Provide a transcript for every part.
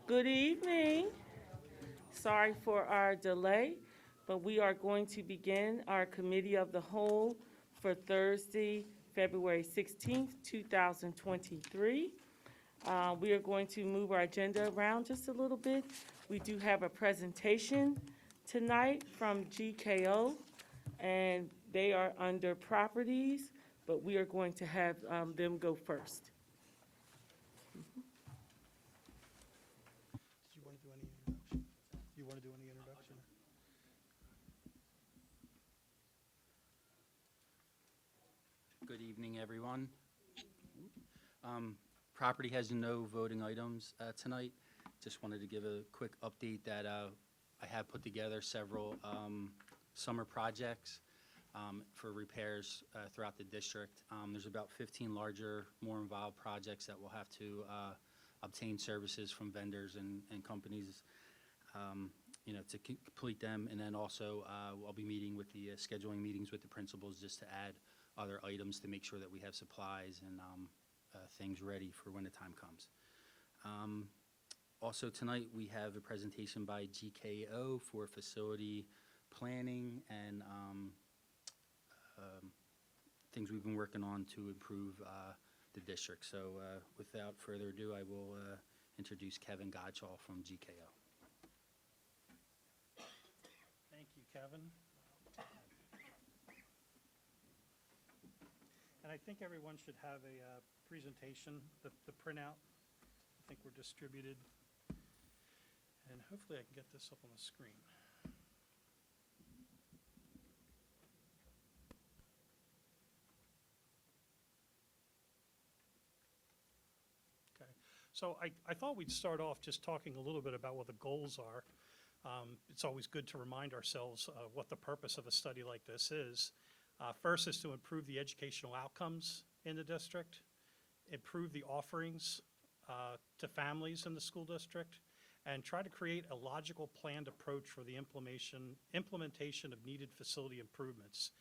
Good evening. Sorry for our delay, but we are going to begin our Committee of the Whole for Thursday, February 16th, 2023. We are going to move our agenda around just a little bit. We do have a presentation tonight from GKO, and they are under properties, but we are going to have them go first. Did you want to do any introduction? You want to do any introduction? Good evening, everyone. Property has no voting items tonight. Just wanted to give a quick update that I have put together several summer projects for repairs throughout the district. There's about 15 larger, more involved projects that we'll have to obtain services from vendors and companies, to complete them. And then also, I'll be meeting with the scheduling meetings with the principals just to add other items to make sure that we have supplies and things ready for when the time comes. Also tonight, we have a presentation by GKO for facility planning and things we've been working on to improve the district. So without further ado, I will introduce Kevin Godshall from GKO. Thank you, Kevin. And I think everyone should have a presentation, the printout. I think we're distributed. And hopefully I can get this up on the screen. Okay, so I thought we'd start off just talking a little bit about what the goals are. It's always good to remind ourselves what the purpose of a study like this is. First is to improve the educational outcomes in the district, improve the offerings to families in the school district, and try to create a logical planned approach for the implementation of needed facility improvements.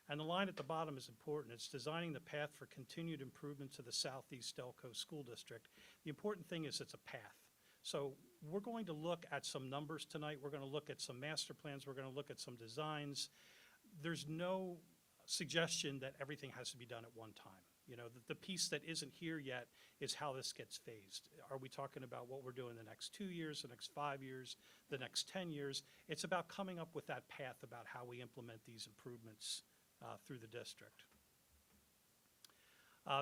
And the line at the bottom is important. It's designing the path for continued improvement to the Southeast Delco School District. The important thing is it's a path. So we're going to look at some numbers tonight. We're going to look at some master plans. We're going to look at some designs. There's no suggestion that everything has to be done at one time. The piece that isn't here yet is how this gets phased. Are we talking about what we're doing the next 2 years, the next 5 years, the next 10 years? It's about coming up with that path about how we implement these improvements through the district.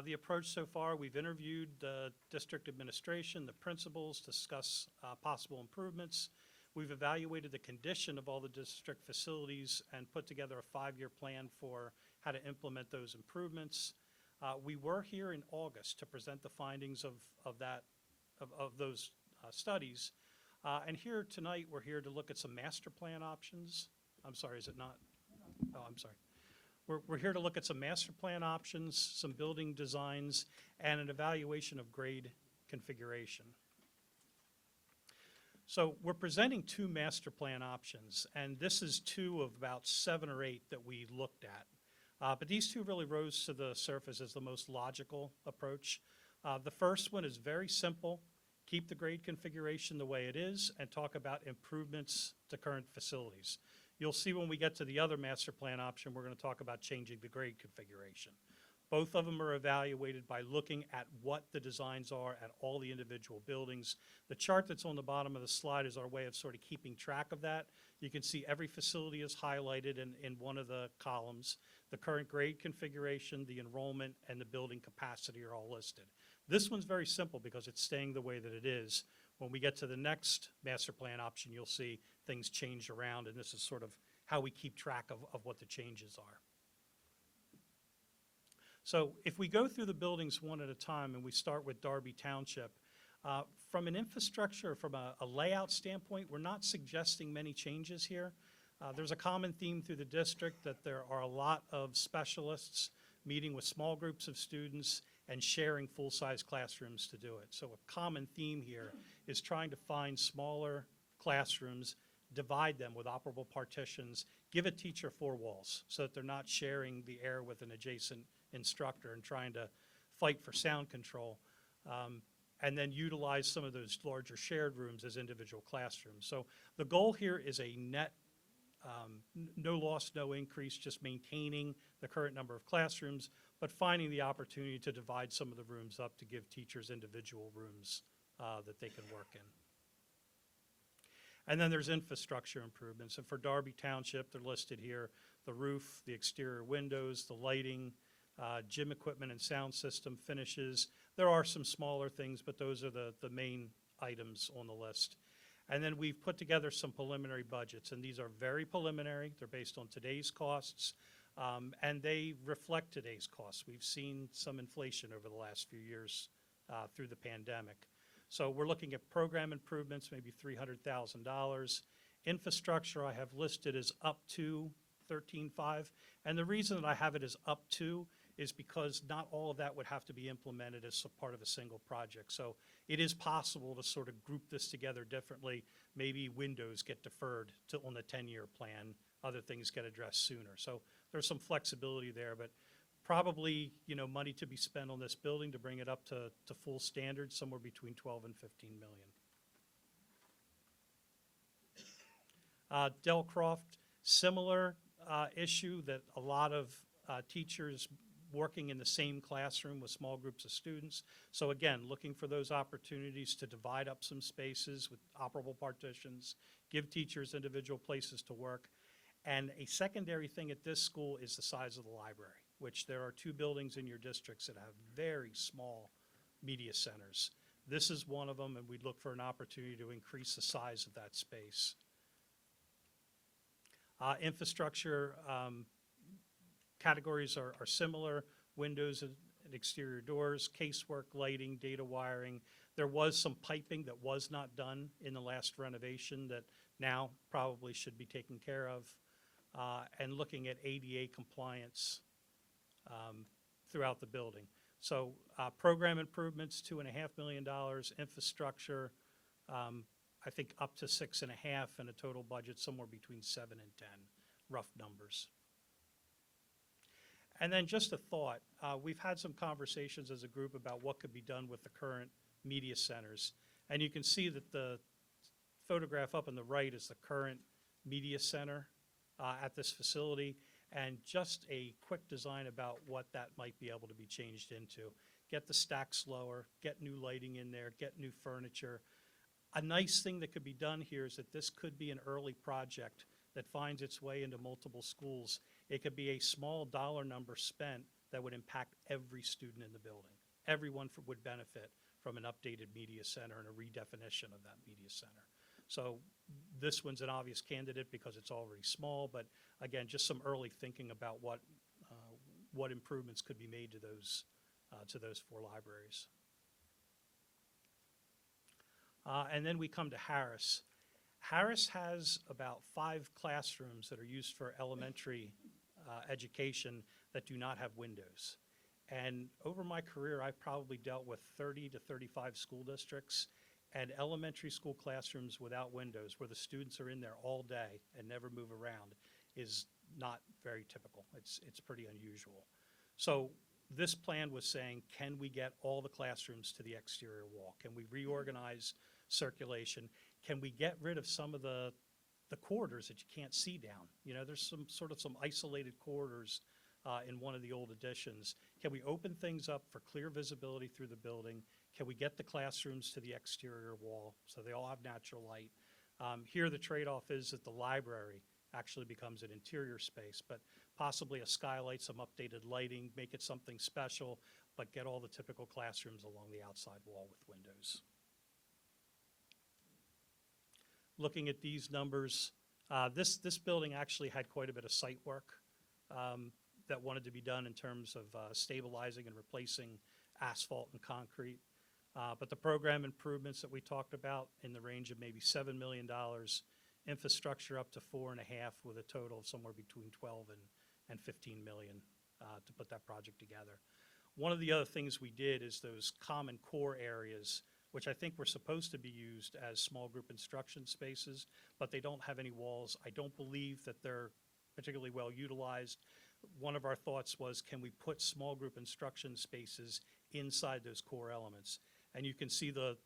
The approach so far, we've interviewed the district administration, the principals, to discuss possible improvements. We've evaluated the condition of all the district facilities and put together a 5-year plan for how to implement those improvements. We were here in August to present the findings of those studies. And here tonight, we're here to look at some master plan options. I'm sorry, is it not? Oh, I'm sorry. We're here to look at some master plan options, some building designs, and an evaluation of grade configuration. So we're presenting 2 master plan options, and this is 2 of about 7 or 8 that we looked at. But these 2 really rose to the surface as the most logical approach. The first one is very simple: keep the grade configuration the way it is and talk about improvements to current facilities. You'll see when we get to the other master plan option, we're going to talk about changing the grade configuration. Both of them are evaluated by looking at what the designs are at all the individual buildings. The chart that's on the bottom of the slide is our way of sort of keeping track of that. You can see every facility is highlighted in one of the columns. The current grade configuration, the enrollment, and the building capacity are all listed. This one's very simple because it's staying the way that it is. When we get to the next master plan option, you'll see things change around, and this is sort of how we keep track of what the changes are. So if we go through the buildings one at a time and we start with Darby Township, from an infrastructure, from a layout standpoint, we're not suggesting many changes here. There's a common theme through the district that there are a lot of specialists meeting with small groups of students and sharing full-size classrooms to do it. So a common theme here is trying to find smaller classrooms, divide them with operable partitions, give a teacher 4 walls so that they're not sharing the air with an adjacent instructor and trying to fight for sound control. and then utilize some of those larger shared rooms as individual classrooms. So the goal here is a net, no loss, no increase, just maintaining the current number of classrooms, but finding the opportunity to divide some of the rooms up to give teachers individual rooms that they can work in. And then there's infrastructure improvements. And for Darby Township, they're listed here: the roof, the exterior windows, the lighting, gym equipment and sound system finishes. There are some smaller things, but those are the main items on the list. And then we've put together some preliminary budgets, and these are very preliminary. They're based on today's costs, and they reflect today's costs. We've seen some inflation over the last few years through the pandemic. So we're looking at program improvements, maybe $300,000. Infrastructure I have listed as up to 13.5, and the reason that I have it as up to is because not all of that would have to be implemented as part of a single project. So it is possible to sort of group this together differently. Maybe windows get deferred on the 10-year plan, other things get addressed sooner. So there's some flexibility there, but probably, money to be spent on this building to bring it up to full standards, somewhere between 12 and 15 million. Delcroft, similar issue, that a lot of teachers working in the same classroom with small groups of students. So again, looking for those opportunities to divide up some spaces with operable partitions, give teachers individual places to work. And a secondary thing at this school is the size of the library, which there are 2 buildings in your districts that have very small media centers. This is one of them, and we'd look for an opportunity to increase the size of that space. Infrastructure categories are similar: windows and exterior doors, casework, lighting, data wiring. There was some piping that was not done in the last renovation that now probably should be taken care of, and looking at ADA compliance throughout the building. So program improvements, $2.5 million, infrastructure, I think up to 6.5, and a total budget somewhere between 7 and 10, rough numbers. And then just a thought, we've had some conversations as a group about what could be done with the current media centers. And you can see that the photograph up on the right is the current media center at this facility, and just a quick design about what that might be able to be changed into. Get the stacks lower, get new lighting in there, get new furniture. A nice thing that could be done here is that this could be an early project that finds its way into multiple schools. It could be a small dollar number spent that would impact every student in the building. Everyone would benefit from an updated media center and a redefinition of that media center. So this one's an obvious candidate because it's already small, but again, just some early thinking about what improvements could be made to those 4 libraries. And then we come to Harris. Harris has about 5 classrooms that are used for elementary education that do not have windows. And over my career, I've probably dealt with 30 to 35 school districts, and elementary school classrooms without windows, where the students are in there all day and never move around, is not very typical. It's pretty unusual. So this plan was saying, can we get all the classrooms to the exterior wall? Can we reorganize circulation? Can we get rid of some of the corridors that you can't see down? There's some isolated corridors in one of the old additions. Can we open things up for clear visibility through the building? Can we get the classrooms to the exterior wall so they all have natural light? Here the trade-off is that the library actually becomes an interior space, but possibly a skylight, some updated lighting, make it something special, but get all the typical classrooms along the outside wall with windows. Looking at these numbers, this building actually had quite a bit of site work that wanted to be done in terms of stabilizing and replacing asphalt and concrete. But the program improvements that we talked about in the range of maybe $7 million, infrastructure up to 4.5, with a total of somewhere between 12 and 15 million to put that project together. One of the other things we did is those common core areas, which I think were supposed to be used as small group instruction spaces, but they don't have any walls. I don't believe that they're particularly well utilized. One of our thoughts was, can we put small group instruction spaces inside those core elements? And you can see the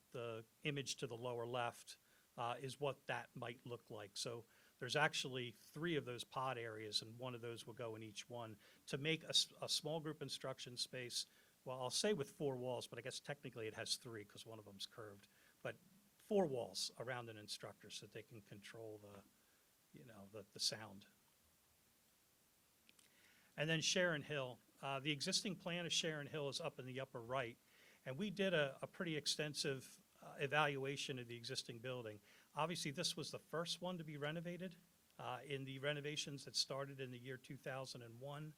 image to the lower left is what that might look like. So there's actually 3 of those pod areas, and one of those will go in each one to make a small group instruction space. Well, I'll say with 4 walls, but I guess technically it has 3 because one of them's curved. But 4 walls around an instructor so that they can control the sound. And then Sharon Hill. The existing plan of Sharon Hill is up in the upper right, and we did a pretty extensive evaluation of the existing building. Obviously, this was the first one to be renovated in the renovations that started in the year 2001.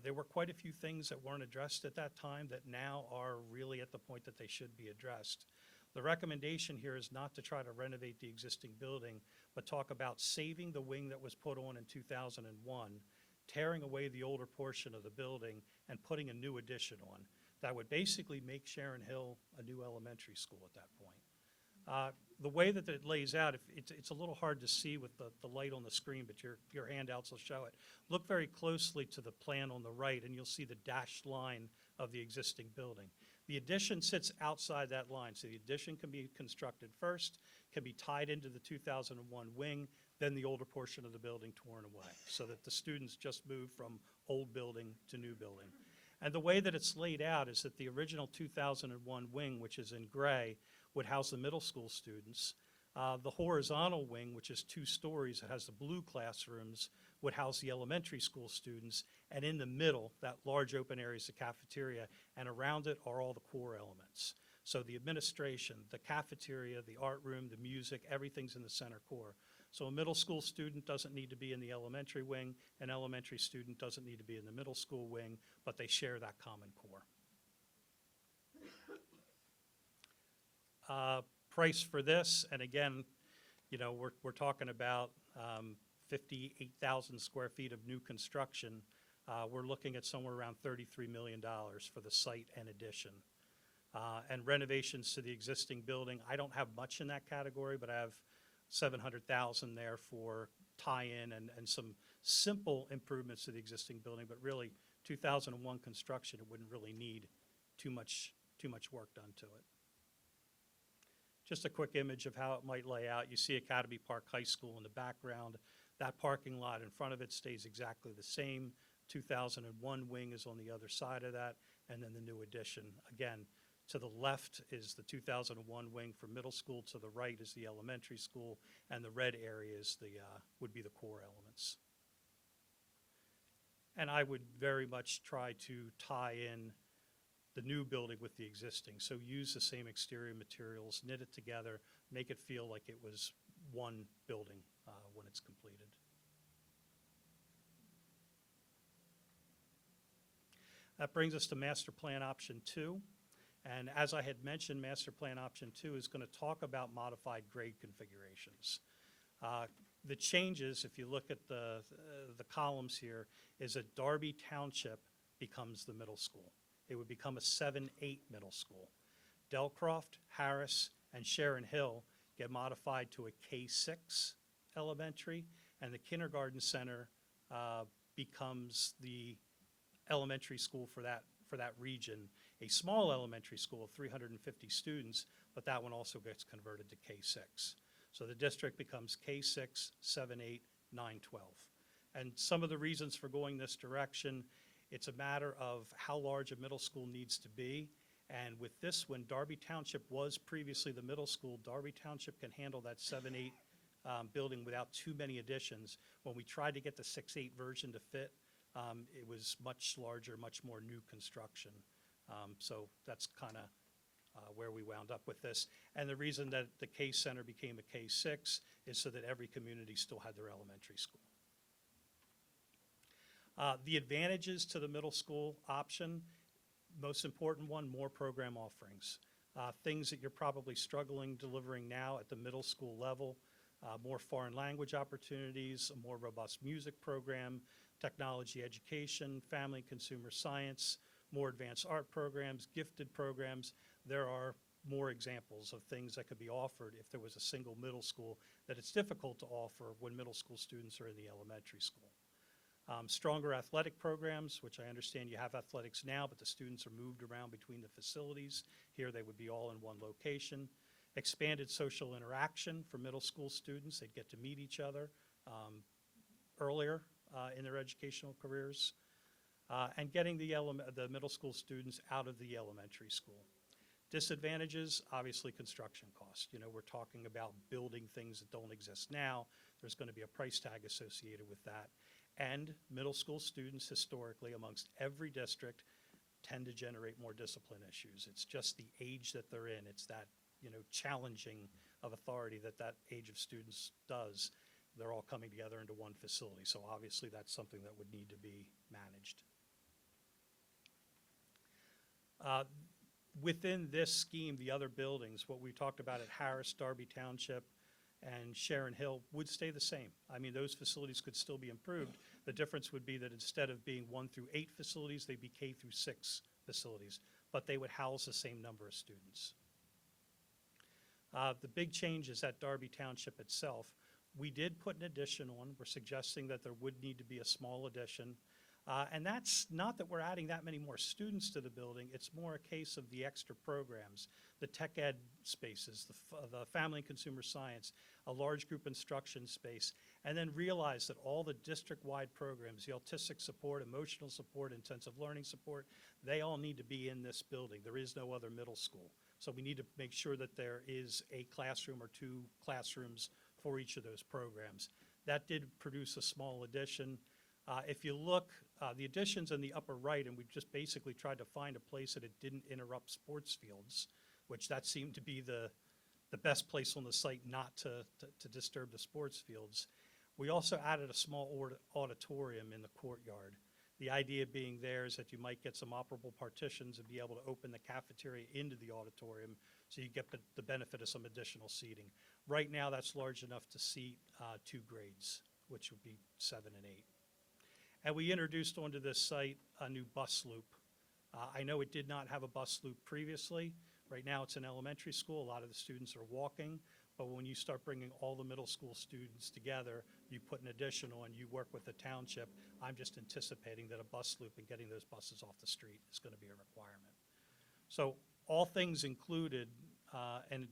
There were quite a few things that weren't addressed at that time that now are really at the point that they should be addressed. The recommendation here is not to try to renovate the existing building, but talk about saving the wing that was put on in 2001, tearing away the older portion of the building, and putting a new addition on. That would basically make Sharon Hill a new elementary school at that point. The way that it lays out, it's a little hard to see with the light on the screen, but your handouts will show it. Look very closely to the plan on the right, and you'll see the dashed line of the existing building. The addition sits outside that line, so the addition can be constructed first, can be tied into the 2001 wing, then the older portion of the building torn away, so that the students just move from old building to new building. And the way that it's laid out is that the original 2001 wing, which is in gray, would house the middle school students. The horizontal wing, which is 2 stories, it has the blue classrooms, would house the elementary school students. And in the middle, that large open area is the cafeteria, and around it are all the core elements. So the administration, the cafeteria, the art room, the music, everything's in the center core. So a middle school student doesn't need to be in the elementary wing, an elementary student doesn't need to be in the middle school wing, but they share that common core. Price for this, and again, we're talking about 58,000 square feet of new construction. We're looking at somewhere around $33 million for the site and addition. And renovations to the existing building, I don't have much in that category, but I have 700,000 there for tie-in and some simple improvements to the existing building, but really 2001 construction, it wouldn't really need too much work done to it. Just a quick image of how it might lay out. You see Academy Park High School in the background. That parking lot in front of it stays exactly the same. 2001 wing is on the other side of that, and then the new addition. Again, to the left is the 2001 wing for middle school, to the right is the elementary school, and the red area is would be the core elements. And I would very much try to tie in the new building with the existing. So use the same exterior materials, knit it together, make it feel like it was one building when it's completed. That brings us to Master Plan Option 2. And as I had mentioned, Master Plan Option 2 is going to talk about modified grade configurations. The changes, if you look at the columns here, is that Darby Township becomes the middle school. It would become a 7-8 middle school. Delcroft, Harris, and Sharon Hill get modified to a K-6 elementary, and the kindergarten center becomes the elementary school for that region. A small elementary school of 350 students, but that one also gets converted to K-6. So the district becomes K-6, 7, 8, 9, 12. And some of the reasons for going this direction, it's a matter of how large a middle school needs to be. And with this one, Darby Township was previously the middle school. Darby Township can handle that 7-8 building without too many additions. When we tried to get the 6-8 version to fit, it was much larger, much more new construction. So that's kind of where we wound up with this. And the reason that the K Center became a K-6 is so that every community still had their elementary school. The advantages to the middle school option, most important one, more program offerings. Things that you're probably struggling delivering now at the middle school level, more foreign language opportunities, a more robust music program, technology education, family and consumer science, more advanced art programs, gifted programs. There are more examples of things that could be offered if there was a single middle school that it's difficult to offer when middle school students are in the elementary school. Stronger athletic programs, which I understand you have athletics now, but the students are moved around between the facilities. Here, they would be all in one location. Expanded social interaction for middle school students. They'd get to meet each other earlier in their educational careers. And getting the middle school students out of the elementary school. Disadvantages, obviously construction costs. You know, we're talking about building things that don't exist now. There's going to be a price tag associated with that. And middle school students historically amongst every district tend to generate more discipline issues. It's just the age that they're in. It's that, you know, challenging of authority that age of students does. They're all coming together into one facility. So obviously that's something that would need to be managed. Within this scheme, the other buildings, what we talked about at Harris, Darby Township, and Sharon Hill would stay the same. I mean, those facilities could still be improved. The difference would be that instead of being 1 through 8 facilities, they'd be K through 6 facilities, but they would house the same number of students. The big change is at Darby Township itself. We did put an addition on. We're suggesting that there would need to be a small addition. And that's not that we're adding that many more students to the building. It's more a case of the extra programs, the tech ed spaces, the family and consumer science, a large group instruction space, and then realize that all the district-wide programs, the autistic support, emotional support, intensive learning support, they all need to be in this building. There is no other middle school. So we need to make sure that there is a classroom or 2 classrooms for each of those programs. That did produce a small addition. If you look, the additions in the upper right, and we just basically tried to find a place that it didn't interrupt sports fields, which that seemed to be the best place on the site not to disturb the sports fields. We also added a small auditorium in the courtyard. The idea being there is that you might get some operable partitions and be able to open the cafeteria into the auditorium so you get the benefit of some additional seating. Right now, that's large enough to seat 2 grades, which would be 7 and 8. And we introduced onto this site a new bus loop. I know it did not have a bus loop previously. Right now, it's an elementary school. A lot of the students are walking. But when you start bringing all the middle school students together, you put an additional and you work with the township, I'm just anticipating that a bus loop and getting those buses off the street is going to be a requirement. So all things included, an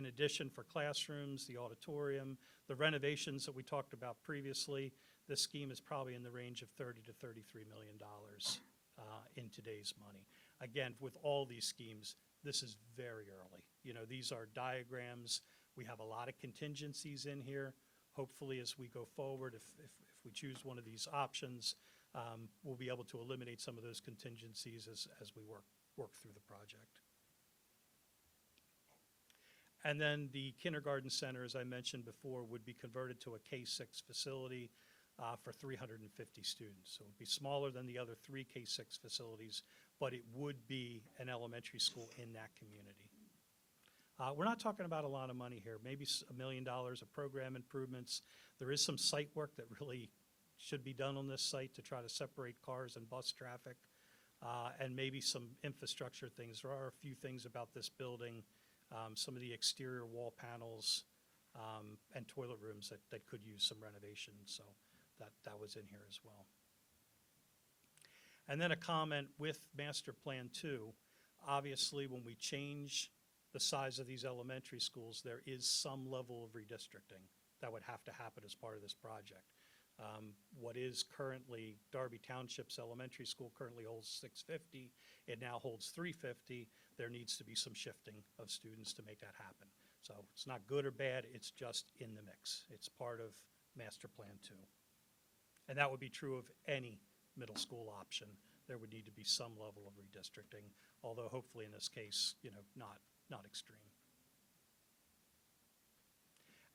addition for classrooms, the auditorium, the renovations that we talked about previously, this scheme is probably in the range of $30 to $33 million in today's money. Again, with all these schemes, this is very early. You know, these are diagrams. We have a lot of contingencies in here. Hopefully, as we go forward, if we choose one of these options, we'll be able to eliminate some of those contingencies as we work through the project. And then the kindergarten center, as I mentioned before, would be converted to a K-6 facility for 350 students. So it would be smaller than the other 3 K-6 facilities, but it would be an elementary school in that community. We're not talking about a lot of money here, maybe $1 million of program improvements. There is some site work that really should be done on this site to try to separate cars and bus traffic, and maybe some infrastructure things. There are a few things about this building, some of the exterior wall panels and toilet rooms that could use some renovation, so that was in here as well. And then a comment with Master Plan 2, obviously when we change the size of these elementary schools, there is some level of redistricting that would have to happen as part of this project. What is currently Darby Township's elementary school currently holds 650. It now holds 350. There needs to be some shifting of students to make that happen. So it's not good or bad, it's just in the mix. It's part of Master Plan 2. And that would be true of any middle school option. There would need to be some level of redistricting, although hopefully in this case, you know, not extreme.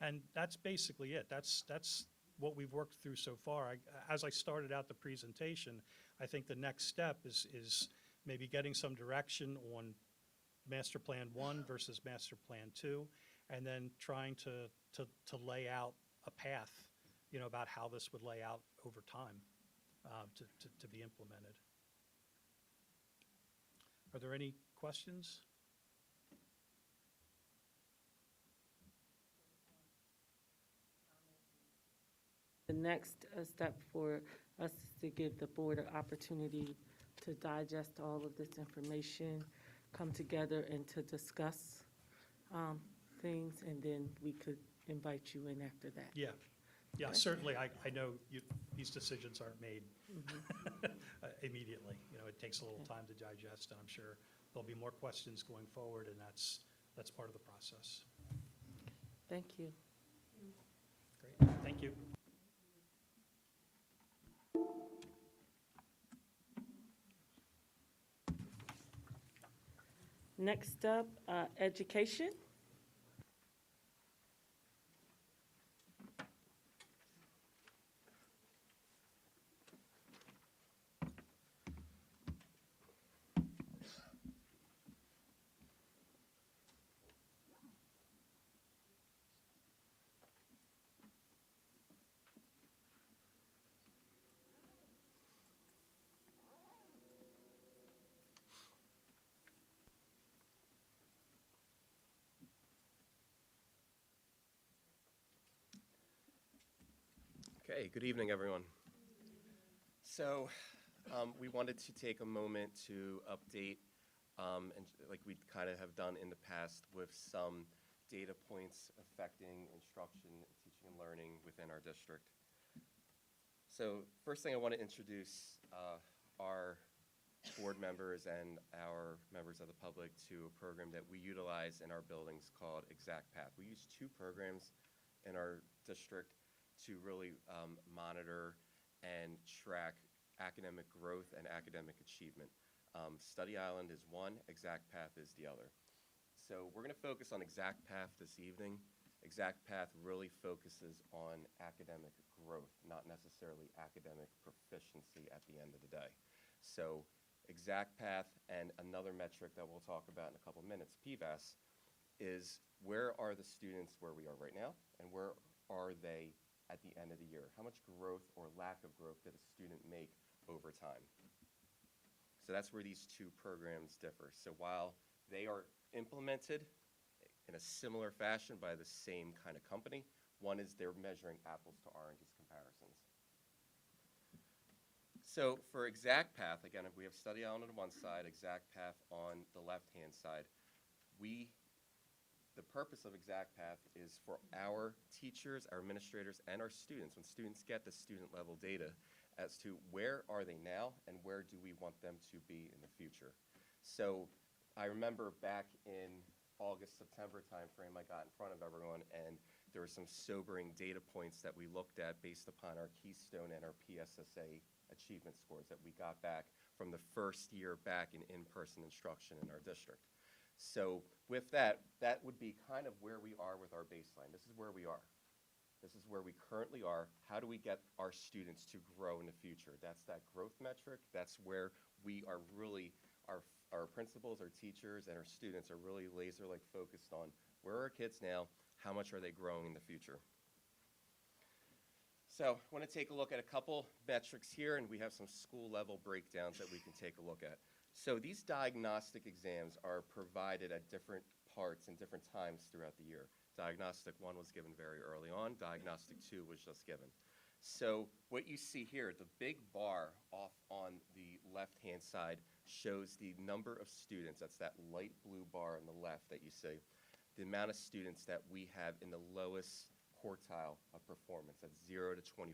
And that's basically it. That's what we've worked through so far. As I started out the presentation, I think the next step is maybe getting some direction on Master Plan 1 versus Master Plan 2, and then trying to lay out a path, you know, about how this would lay out over time to be implemented. Are there any questions? The next step for us is to give the board an opportunity to digest all of this information, come together and to discuss things, and then we could invite you in after that. Yeah, yeah, certainly, I know these decisions aren't made immediately. You know, it takes a little time to digest, and I'm sure there'll be more questions going forward, and that's part of the process. Thank you. Great, thank you. Next up, education. Okay, good evening, everyone. So we wanted to take a moment to update, and like we kind of have done in the past, with some data points affecting instruction, teaching, and learning within our district. So first thing I want to introduce our board members and our members of the public to a program that we utilize in our buildings called ExactPath. We use two programs in our district to really monitor and track academic growth and academic achievement. Study Island is one, ExactPath is the other. So we're going to focus on ExactPath this evening. ExactPath really focuses on academic growth, not necessarily academic proficiency at the end of the day. So ExactPath and another metric that we'll talk about in a couple minutes, PVAS, is where are the students where we are right now, and where are they at the end of the year? How much growth or lack of growth did a student make over time? So that's where these two programs differ. So while they are implemented in a similar fashion by the same kind of company, one is they're measuring apples to oranges comparisons. So for ExactPath, again, we have Study Island on one side, ExactPath on the left-hand side. The purpose of ExactPath is for our teachers, our administrators, and our students, when students get the student level data, as to where are they now and where do we want them to be in the future. So I remember back in August, September timeframe, I got in front of everyone, and there were some sobering data points that we looked at based upon our Keystone and our PSSA achievement scores that we got back from the first year back in in-person instruction in our district. So with that, that would be kind of where we are with our baseline. This is where we are. This is where we currently are. How do we get our students to grow in the future? That's that growth metric. That's where we are really, our principals, our teachers, and our students are really laser-like focused on where are our kids now, how much are they growing in the future? So I want to take a look at a couple metrics here, and we have some school-level breakdowns that we can take a look at. So these diagnostic exams are provided at different parts and different times throughout the year. Diagnostic 1 was given very early on. Diagnostic 2 was just given. So what you see here, the big bar off on the left-hand side shows the number of students. That's that light blue bar on the left that you see. The amount of students that we have in the lowest quartile of performance, that's 0 to 24%.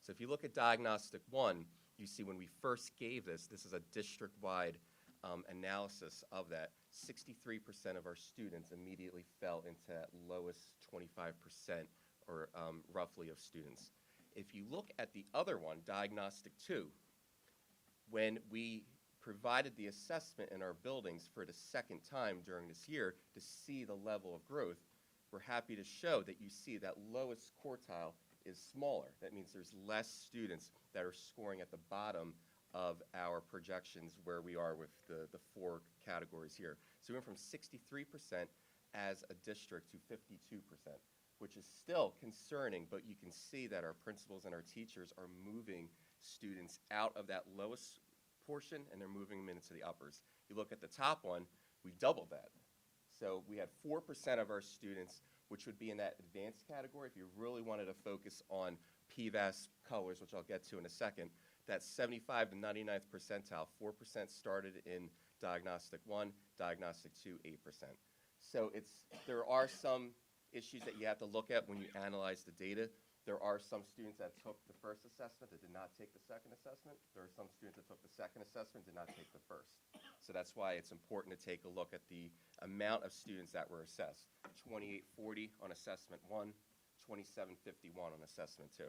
So if you look at Diagnostic 1, you see when we first gave this is a district-wide analysis of that. 63% of our students immediately fell into that lowest 25% or roughly of students. If you look at the other one, Diagnostic 2, when we provided the assessment in our buildings for the second time during this year to see the level of growth, we're happy to show that you see that lowest quartile is smaller. That means there's less students that are scoring at the bottom of our projections where we are with the four categories here. So we went from 63% as a district to 52%, which is still concerning, but you can see that our principals and our teachers are moving students out of that lowest portion and they're moving them into the uppers. You look at the top one, we doubled that. So we had 4% of our students, which would be in that advanced category. If you really wanted to focus on PVAS colors, which I'll get to in a second, that 75 to 99th percentile, 4% started in Diagnostic 1, Diagnostic 2, 8%. So there are some issues that you have to look at when you analyze the data. There are some students that took the first assessment that did not take the second assessment. There are some students that took the second assessment and did not take the first. So that's why it's important to take a look at the amount of students that were assessed. 2840 on assessment 1, 2751 on assessment 2.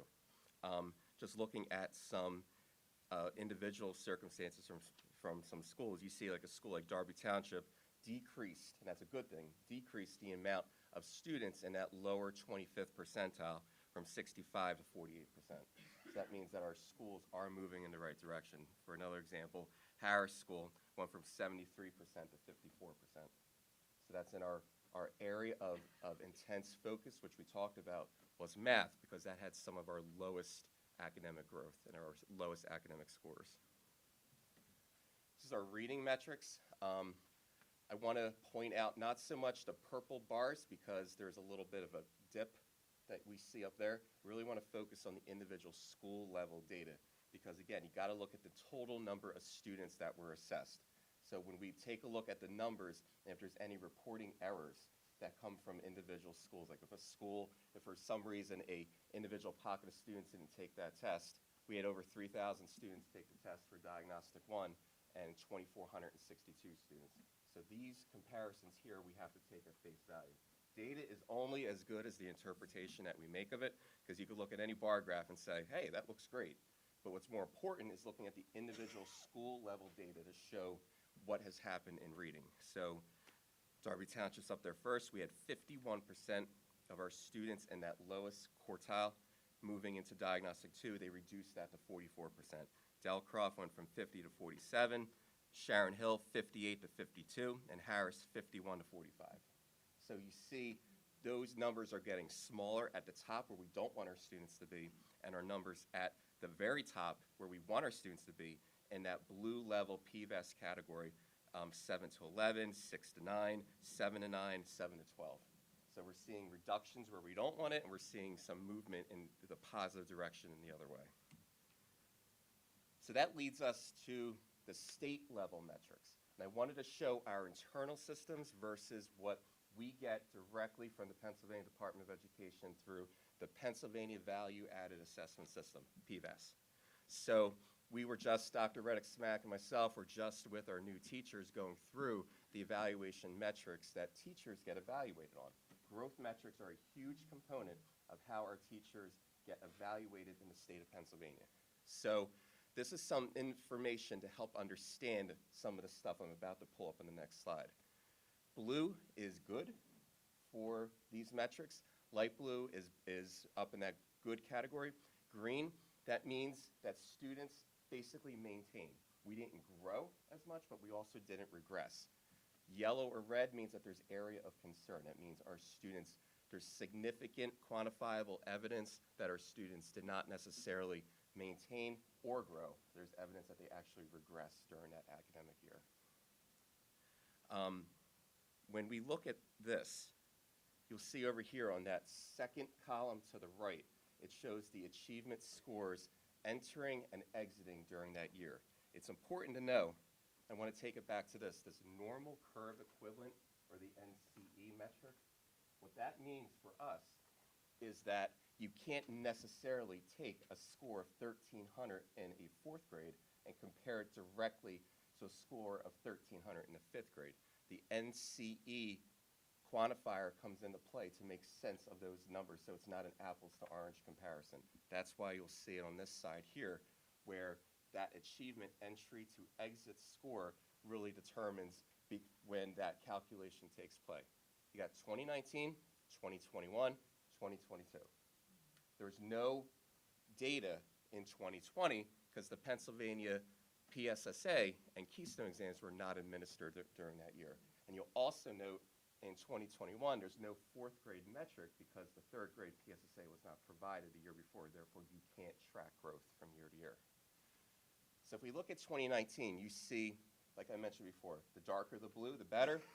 Just looking at some individual circumstances from some schools, you see like a school like Darby Township decreased, and that's a good thing, decreased the amount of students in that lower 25th percentile from 65 to 48%. So that means that our schools are moving in the right direction. For another example, Harris School went from 73% to 54%. So that's in our area of intense focus, which we talked about, was math, because that had some of our lowest academic growth and our lowest academic scores. This is our reading metrics. I want to point out not so much the purple bars, because there's a little bit of a dip that we see up there. Really want to focus on the individual school level data, because again, you got to look at the total number of students that were assessed. So when we take a look at the numbers, and if there's any reporting errors that come from individual schools, like if for some reason a individual pocket of students didn't take that test, we had over 3,000 students take the test for Diagnostic 1 and 2,462 students. So these comparisons here we have to take at face value. Data is only as good as the interpretation that we make of it, because you could look at any bar graph and say, hey, that looks great. But what's more important is looking at the individual school level data to show what has happened in reading. So Darby Township's up there first. We had 51% of our students in that lowest quartile moving into Diagnostic 2. They reduced that to 44%. Delcroft went from 50 to 47, Sharon Hill 58 to 52, and Harris 51 to 45. So you see those numbers are getting smaller at the top where we don't want our students to be, and our numbers at the very top where we want our students to be in that blue level PVAS category, 7 to 11, 6 to 9, 7 to 9, 7 to 12. So we're seeing reductions where we don't want it, and we're seeing some movement in the positive direction in the other way. So that leads us to the state level metrics. And I wanted to show our internal systems versus what we get directly from the Pennsylvania Department of Education through the Pennsylvania Value Added Assessment System, PVAS. So we were just, Dr. Reddick Smack and myself were just with our new teachers going through the evaluation metrics that teachers get evaluated on. Growth metrics are a huge component of how our teachers get evaluated in the state of Pennsylvania. So this is some information to help understand some of the stuff I'm about to pull up on the next slide. Blue is good for these metrics. Light blue is up in that good category. Green, that means that students basically maintain. We didn't grow as much, but we also didn't regress. Yellow or red means that there's area of concern. That means our students, there's significant quantifiable evidence that our students did not necessarily maintain or grow. There's evidence that they actually regressed during that academic year. When we look at this, you'll see over here on that second column to the right, it shows the achievement scores entering and exiting during that year. It's important to know, I want to take it back to this normal curve equivalent, or the NCE metric. What that means for us is that you can't necessarily take a score of 1,300 in a 4th grade and compare it directly to a score of 1,300 in the 5th grade. The NCE quantifier comes into play to make sense of those numbers, so it's not an apples to orange comparison. That's why you'll see it on this side here, where that achievement entry to exit score really determines when that calculation takes play. You got 2019, 2021, 2022. There's no data in 2020 because the Pennsylvania PSSA and Keystone exams were not administered during that year. And you'll also note in 2021, there's no 4th grade metric because the 3rd grade PSSA was not provided the year before. Therefore, you can't track growth from year to year. So if we look at 2019, you see, like I mentioned before, the darker the blue, the better.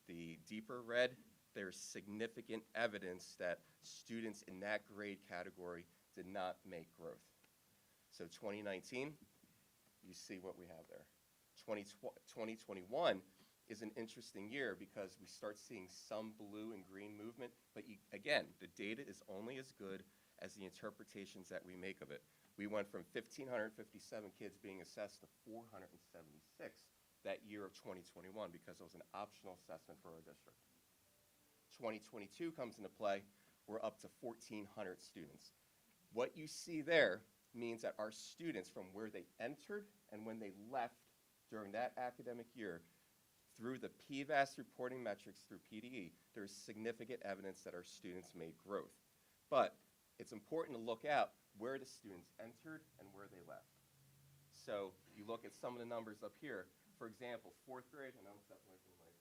the deeper red, there's significant evidence that students in that grade category did not make growth. So 2019, you see what we have there. 2021 is an interesting year because we start seeing some blue and green movement, but again, the data is only as good as the interpretations that we make of it. We went from 1,557 kids being assessed to 476 that year of 2021 because it was an optional assessment for our district. 2022 comes into play, we're up to 1,400 students. What you see there means that our students, from where they entered and when they left during that academic year, through the PVAS reporting metrics through PDE, there's significant evidence that our students made growth. But it's important to look out where the students entered and where they left. So you look at some of the numbers up here. For example, 4th grade, and I'm stepping away from the mic.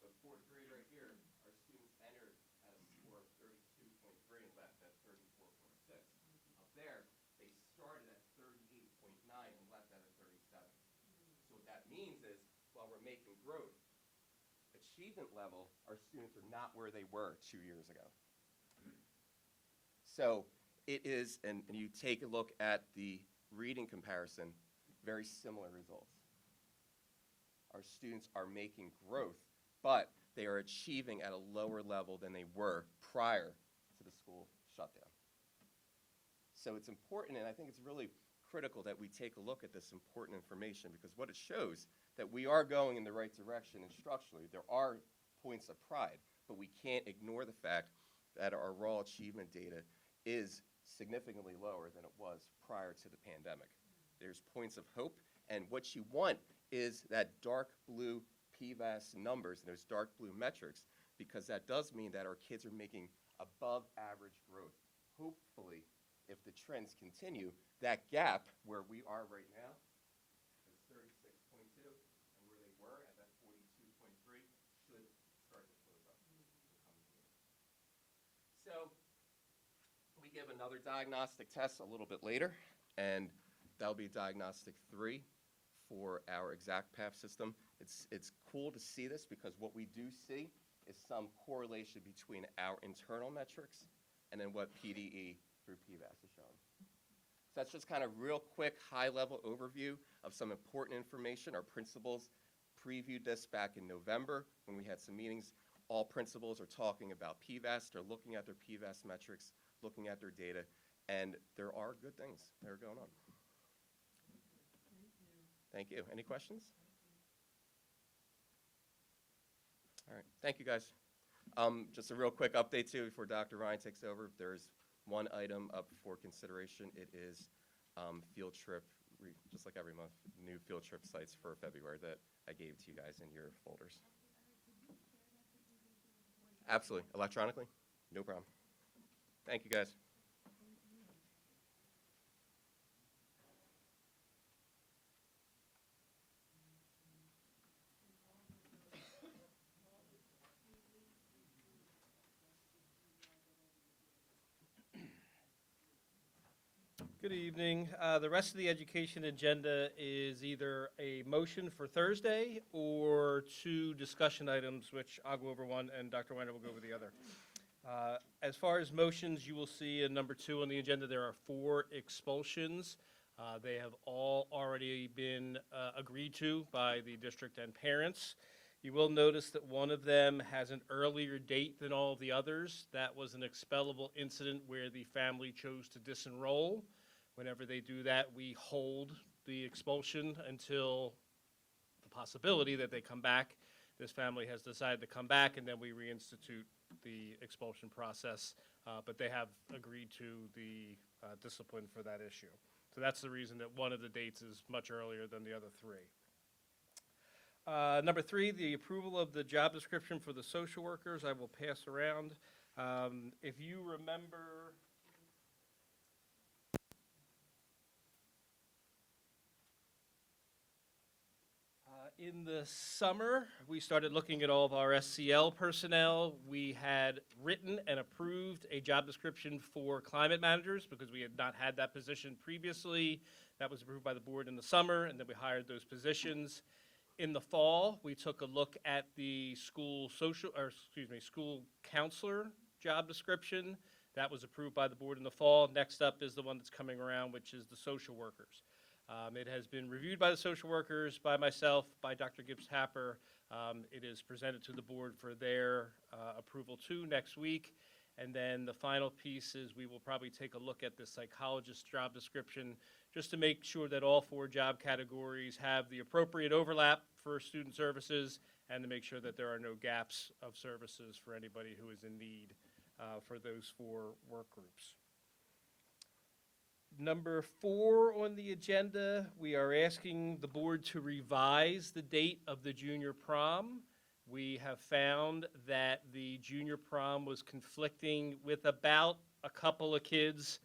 But 4th grade right here, our students entered at a score of 32.3 and left at 34.6. Up there, they started at 38.9 and left at a 37. So what that means is, while we're making growth, achievement level, our students are not where they were 2 years ago. So it is, and you take a look at the reading comparison, very similar results. Our students are making growth, but they are achieving at a lower level than they were prior to the school shutdown. So it's important, and I think it's really critical that we take a look at this important information, because what it shows that we are going in the right direction instructionally. There are points of pride, but we can't ignore the fact that our raw achievement data is significantly lower than it was prior to the pandemic. There's points of hope, and what you want is that dark blue PVAS numbers and those dark blue metrics, because that does mean that our kids are making above average growth. Hopefully, if the trends continue, that gap where we are right now is 36.2, and where they were at that 42.3 should start to close up in the coming year. So we give another diagnostic test a little bit later, and that'll be diagnostic 3 for our ExactPath system. It's cool to see this because what we do see is some correlation between our internal metrics and then what PDE through PVAS is showing. So that's just kind of real quick, high-level overview of some important information. Our principals previewed this back in November when we had some meetings. All principals are talking about PVAS. They're looking at their PVAS metrics, looking at their data, and there are good things that are going on. Thank you. Any questions? All right. Thank you, guys. Just a real quick update, too, before Dr. Ryan takes over. There's one item up for consideration. It is field trip, just like every month, new field trip sites for February that I gave to you guys in your folders. Absolutely. Electronically? No problem. Thank you, guys. Good evening. The rest of the education agenda is either a motion for Thursday or 2 discussion items, which I'll go over one and Dr. Weiner will go over the other. As far as motions, you will see in number 2 on the agenda, there are 4 expulsions. They have all already been agreed to by the district and parents. You will notice that one of them has an earlier date than all the others. That was an expellable incident where the family chose to disenroll. Whenever they do that, we hold the expulsion until the possibility that they come back. This family has decided to come back, and then we reinstitute the expulsion process, but they have agreed to the discipline for that issue. So that's the reason that one of the dates is much earlier than the other 3. Number 3, the approval of the job description for the social workers. I will pass around. If you remember, in the summer, we started looking at all of our SCL personnel. We had written and approved a job description for climate managers because we had not had that position previously. That was approved by the board in the summer, and then we hired those positions. In the fall, we took a look at the school school counselor job description. That was approved by the board in the fall. Next up is the one that's coming around, which is the social workers. It has been reviewed by the social workers, by myself, by Dr. Gibbs Happer. It is presented to the board for their approval too next week. And then the final piece is we will probably take a look at the psychologist job description just to make sure that all 4 job categories have the appropriate overlap for student services and to make sure that there are no gaps of services for anybody who is in need for those 4 work groups. Number 4 on the agenda, we are asking the board to revise the date of the junior prom. We have found that the junior prom was conflicting with about a couple of kids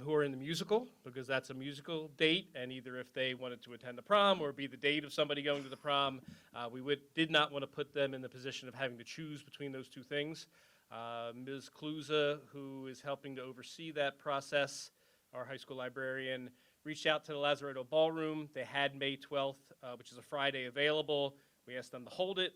who are in the musical, because that's a musical date, and either if they wanted to attend the prom or be the date of somebody going to the prom, we did not want to put them in the position of having to choose between those 2 things. Ms. Kluza, who is helping to oversee that process, our high school librarian, reached out to the Lazaretto Ballroom. They had May 12th, which is a Friday, available. We asked them to hold it.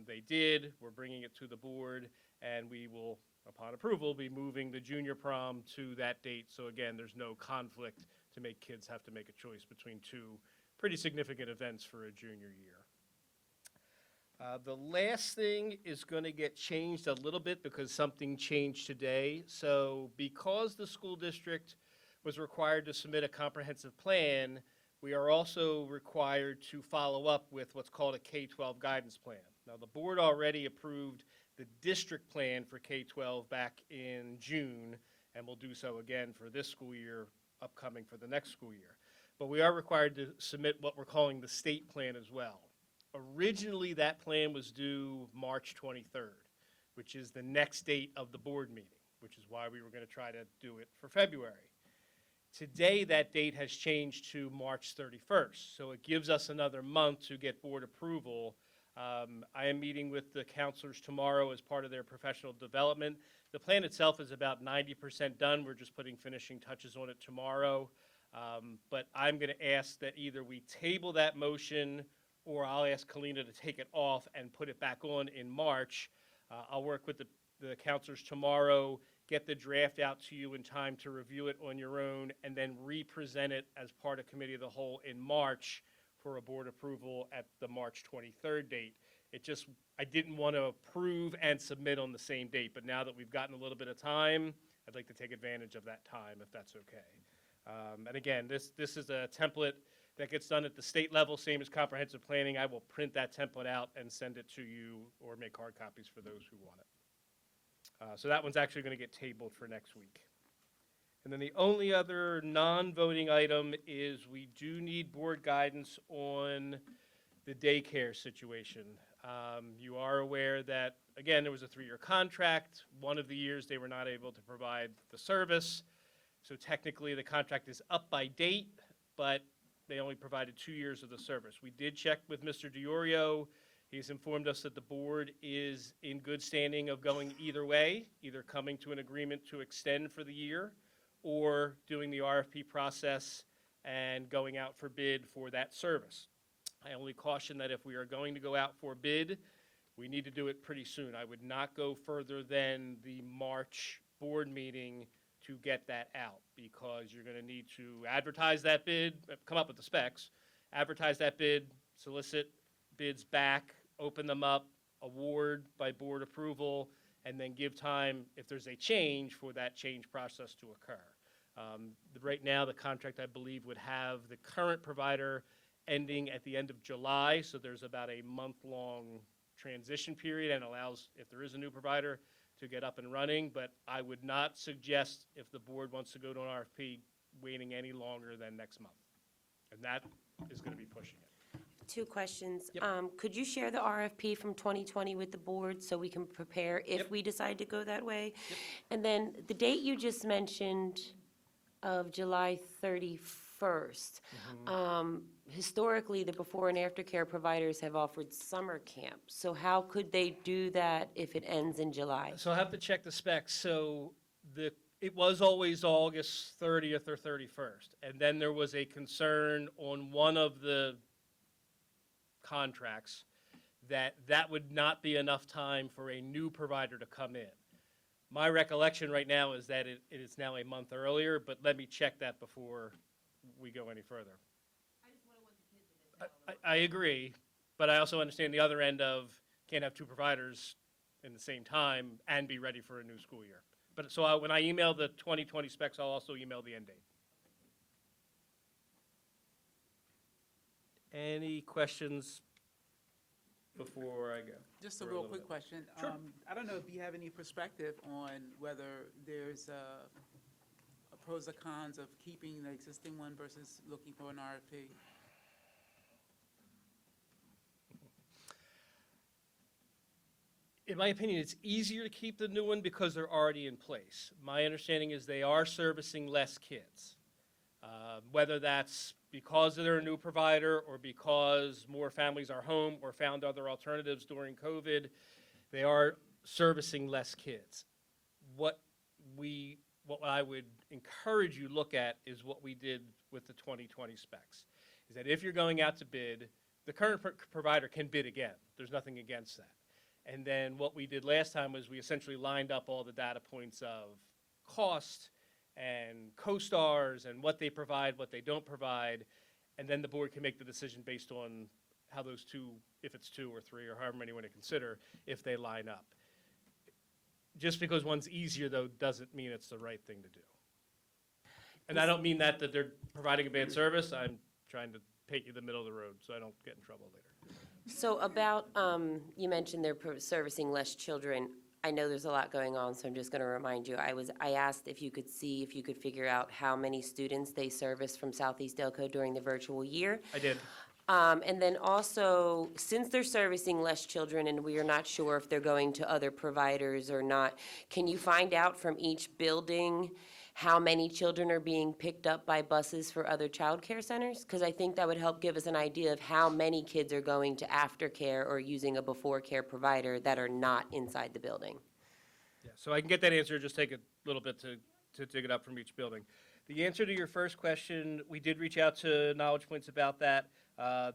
They did. We're bringing it to the board, and we will, upon approval, be moving the junior prom to that date. So again, there's no conflict to make kids have to make a choice between 2 pretty significant events for a junior year. The last thing is going to get changed a little bit because something changed today. So because the school district was required to submit a comprehensive plan, we are also required to follow up with what's called a K-12 guidance plan. Now, the board already approved the district plan for K-12 back in June, and will do so again for this school year, upcoming for the next school year. But we are required to submit what we're calling the state plan as well. Originally, that plan was due March 23rd, which is the next date of the board meeting, which is why we were going to try to do it for February. Today, that date has changed to March 31st, so it gives us another month to get board approval. I am meeting with the counselors tomorrow as part of their professional development. The plan itself is about 90% done. We're just putting finishing touches on it tomorrow. But I'm going to ask that either we table that motion or I'll ask Kalina to take it off and put it back on in March. I'll work with the counselors tomorrow, get the draft out to you in time to review it on your own, and then re-present it as part of Committee of the Whole in March for a board approval at the March 23rd date. I didn't want to approve and submit on the same date, but now that we've gotten a little bit of time, I'd like to take advantage of that time, if that's okay. And again, this is a template that gets done at the state level, same as comprehensive planning. I will print that template out and send it to you or make hard copies for those who want it. So that one's actually going to get tabled for next week. And then the only other non-voting item is we do need board guidance on the daycare situation. You are aware that, again, there was a 3-year contract. One of the years they were not able to provide the service. So technically the contract is up by date, but they only provided 2 years of the service. We did check with Mr. DiOrio. He's informed us that the board is in good standing of going either way, either coming to an agreement to extend for the year or doing the RFP process and going out for bid for that service. I only caution that if we are going to go out for bid, we need to do it pretty soon. I would not go further than the March board meeting to get that out, because you're going to need to advertise that bid, come up with the specs, advertise that bid, solicit bids back, open them up, award by board approval, and then give time, if there's a change, for that change process to occur. Right now, the contract, I believe, would have the current provider ending at the end of July, so there's about a month-long transition period and allows, if there is a new provider, to get up and running. But I would not suggest, if the board wants to go to an RFP, waiting any longer than next month. And that is going to be pushing it. 2 questions. Yep. Could you share the RFP from 2020 with the board so we can prepare if Yep. we decide to go that way? And then the date you just mentioned of July 31st, historically, the before and after care providers have offered summer camps. So how could they do that if it ends in July? So I'll have to check the specs. So it was always August 30th or 31st. And then there was a concern on one of the contracts, that would not be enough time for a new provider to come in. My recollection right now is that it is now a month earlier, but let me check that before we go any further. I agree, but I also understand the other end of can't have two providers in the same time and be ready for a new school year. But so when I email the 2020 specs, I'll also email the end date. Any questions before I go? Just a For a real little quick bit. question. Sure. I don't know if you have any perspective on whether there's a pros or cons of keeping the existing one versus looking for an RFP. In my opinion, it's easier to keep the new one because they're already in place. My understanding is they are servicing less kids. Whether that's because they're a new provider or because more families are home or found other alternatives during COVID, they are servicing less kids. What I would encourage you to look at is what we did with the 2020 specs. Is that if you're going out to bid, the current provider can bid again. There's nothing against that. And then what we did last time was we essentially lined up all the data points of cost and co-stars and what they provide, what they don't provide, and then the board can make the decision based on how those two, if it's two or three or however many you want to consider, if they line up. Just because one's easier, though, doesn't mean it's the right thing to do. And I don't mean that they're providing a bad service. I'm trying to paint you the middle of the road so I don't get in trouble later. So about, you mentioned they're servicing less children. I know there's a lot going on, so I'm just going to remind you. I asked if you could figure out how many students they service from Southeast Delco during the virtual year. I did. And then also, since they're servicing less children and we are not sure if they're going to other providers or not, can you find out from each building how many children are being picked up by buses for other child care centers? Because I think that would help give us an idea of how many kids are going to aftercare or using a before care provider that are not inside the building. Yeah, so I can get that answer, just take a little bit to dig it up from each building. The answer to your first question, we did reach out to Knowledge Points about that.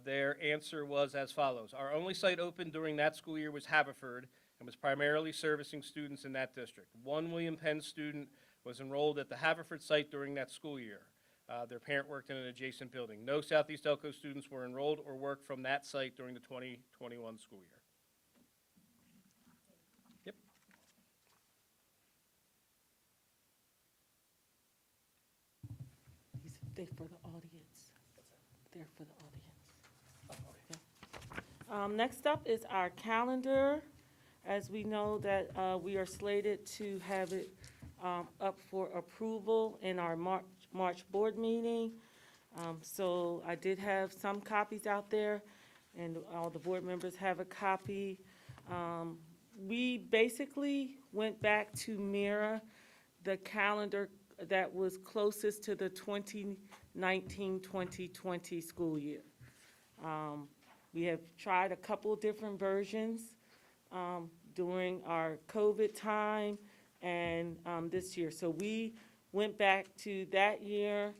Their answer was as follows. Our only site open during that school year was Haverford and was primarily servicing students in that district. One William Penn student was enrolled at the Haverford site during that school year. Their parent worked in an adjacent building. No Southeast Delco students were enrolled or worked from that site during the 2021 school year. Yep. They're for the audience. They're for the audience. Next up is our calendar. As we know that we are slated to have it up for approval in our March board meeting. So I did have some copies out there, and all the board members have a copy. We basically went back to mirror the calendar that was closest to the 2019-2020 school year. We have tried a couple different versions during our COVID time and this year. So we went back to that year,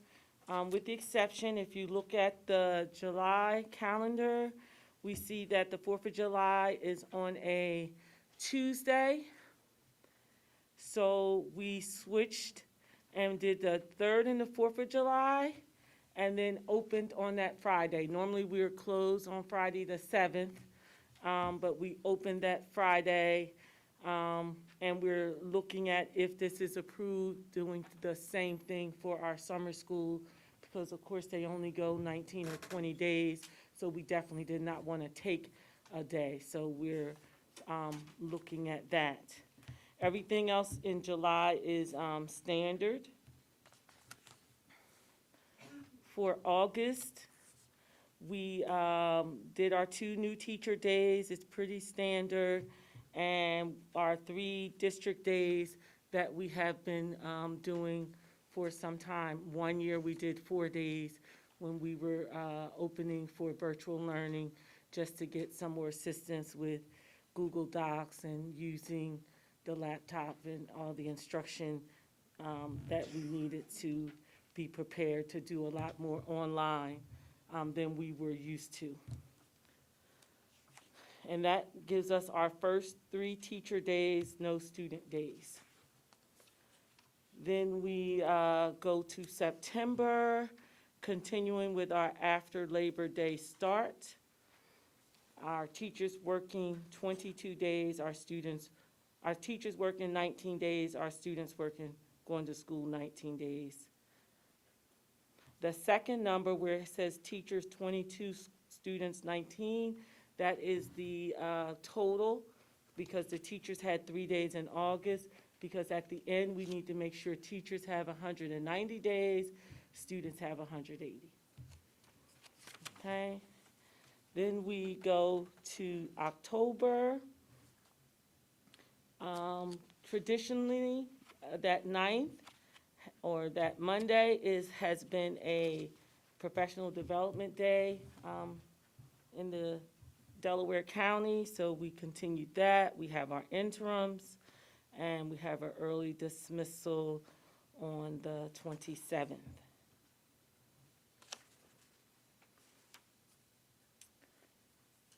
with the exception, if you look at the July calendar, we see that the 4th of July is on a Tuesday. So we switched and did the 3rd and the 4th of July, and then opened on that Friday. Normally, we were closed on Friday the 7th, but we opened that Friday, and we're looking at if this is approved, doing the same thing for our summer school, because of course, they only go 19 or 20 days, so we definitely did not want to take a day. So we're looking at that. Everything else in July is standard. For August, we did our 2 new teacher days. It's pretty standard. And our 3 district days that we have been doing for some time. One year, we did 4 days when we were opening for virtual learning, just to get some more assistance with Google Docs and using the laptop and all the instruction that we needed to be prepared to do a lot more online than we were used to. And that gives us our first 3 teacher days, no student days. Then we go to September, continuing with our after Labor Day start. Our teachers working 22 days, our teachers working 19 days, our students going to school 19 days. The second number where it says teachers 22, students 19, that is the total, because the teachers had 3 days in August, because at the end, we need to make sure teachers have 190 days, students have 180. Okay? Then we go to October. Traditionally, that 9th, or that Monday has been a professional development day in the Delaware County, so we continued that. We have our interims, and we have our early dismissal on the 27th.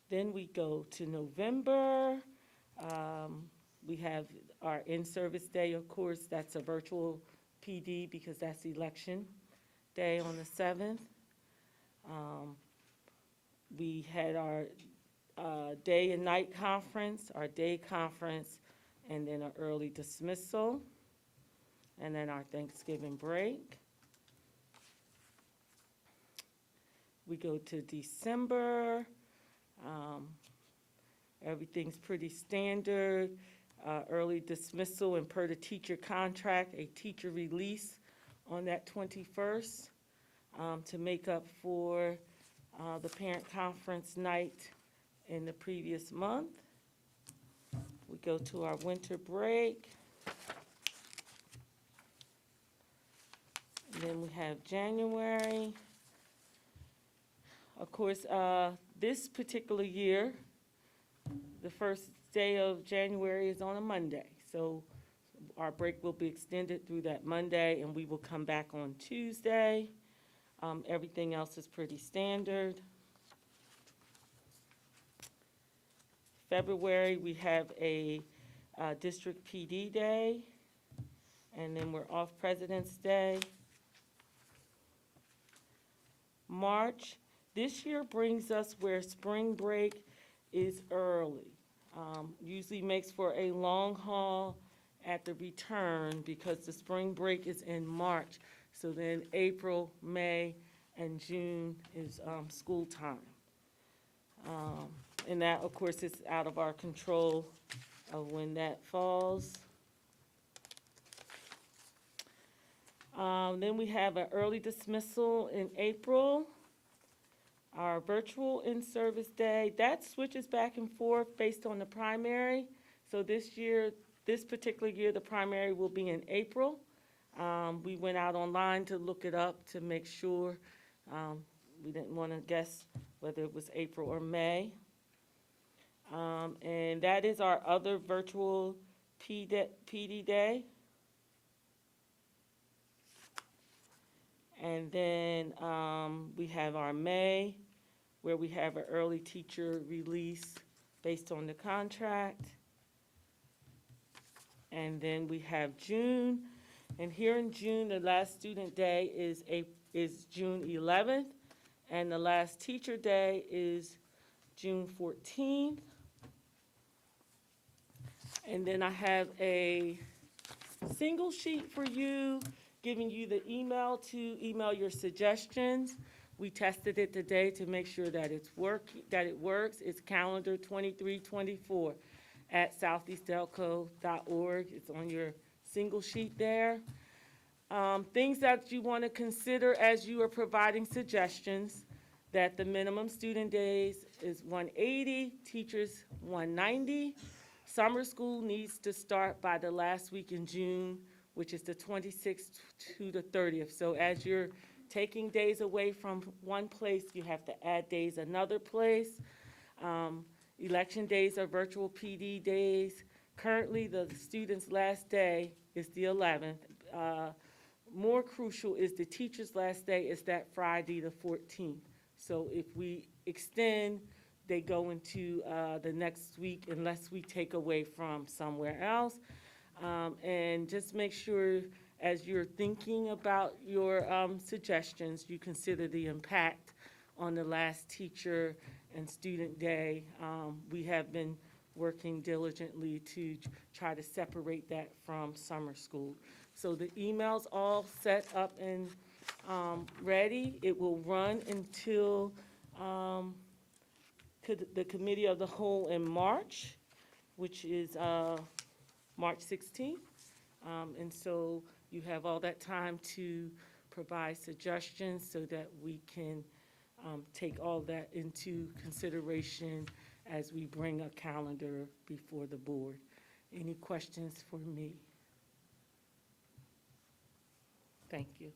Then we go to November. We have our in-service day, of course, that's a virtual PD because that's election day on the 7th. We had our day and night conference, our day conference, and then an early dismissal, and then our Thanksgiving break. We go to December. Everything's pretty standard. Early dismissal and per the teacher contract, a teacher release on that 21st to make up for the parent conference night in the previous month. We go to our winter break. And then we have January. Of course, this particular year, the first day of January is on a Monday. So our break will be extended through that Monday, and we will come back on Tuesday. Everything else is pretty standard. February, we have a district PD day, and then we're off President's Day. March, this year brings us where spring break is early. Usually makes for a long haul at the return because the spring break is in March. So then April, May, and June is school time. And that, of course, is out of our control of when that falls. Then we have an early dismissal in April. Our virtual in-service day, that switches back and forth based on the primary. So this particular year, the primary will be in April. We went out online to look it up to make sure. We didn't want to guess whether it was April or May. And that is our other virtual PD day. And then we have our May, where we have an early teacher release based on the contract. And then we have June. And here in June, the last student day is June 11th, and the last teacher day is June 14th. And then I have a single sheet for you, giving you the email to email your suggestions. We tested it today to make sure that it works. It's calendar 2324 at southeastdelco.org. It's on your single sheet there. Things that you want to consider as you are providing suggestions, that the minimum student days is 180, teachers 190. Summer school needs to start by the last week in June, which is the 26th to the 30th. So as you're taking days away from one place, you have to add days another place. Election days are virtual PD days. Currently, the student's last day is the 11th. More crucial is the teacher's last day is that Friday, the 14th. So if we extend they go into the next week unless we take away from somewhere else. And just make sure, as you're thinking about your suggestions, you consider the impact on the last teacher and student day. We have been working diligently to try to separate that from summer school. So the email's all set up and ready. It will run until the Committee of the Whole in March, which is March 16th. And so you have all that time to provide suggestions so that we can take all that into consideration as we bring a calendar before the board. Any questions for me? Thank you.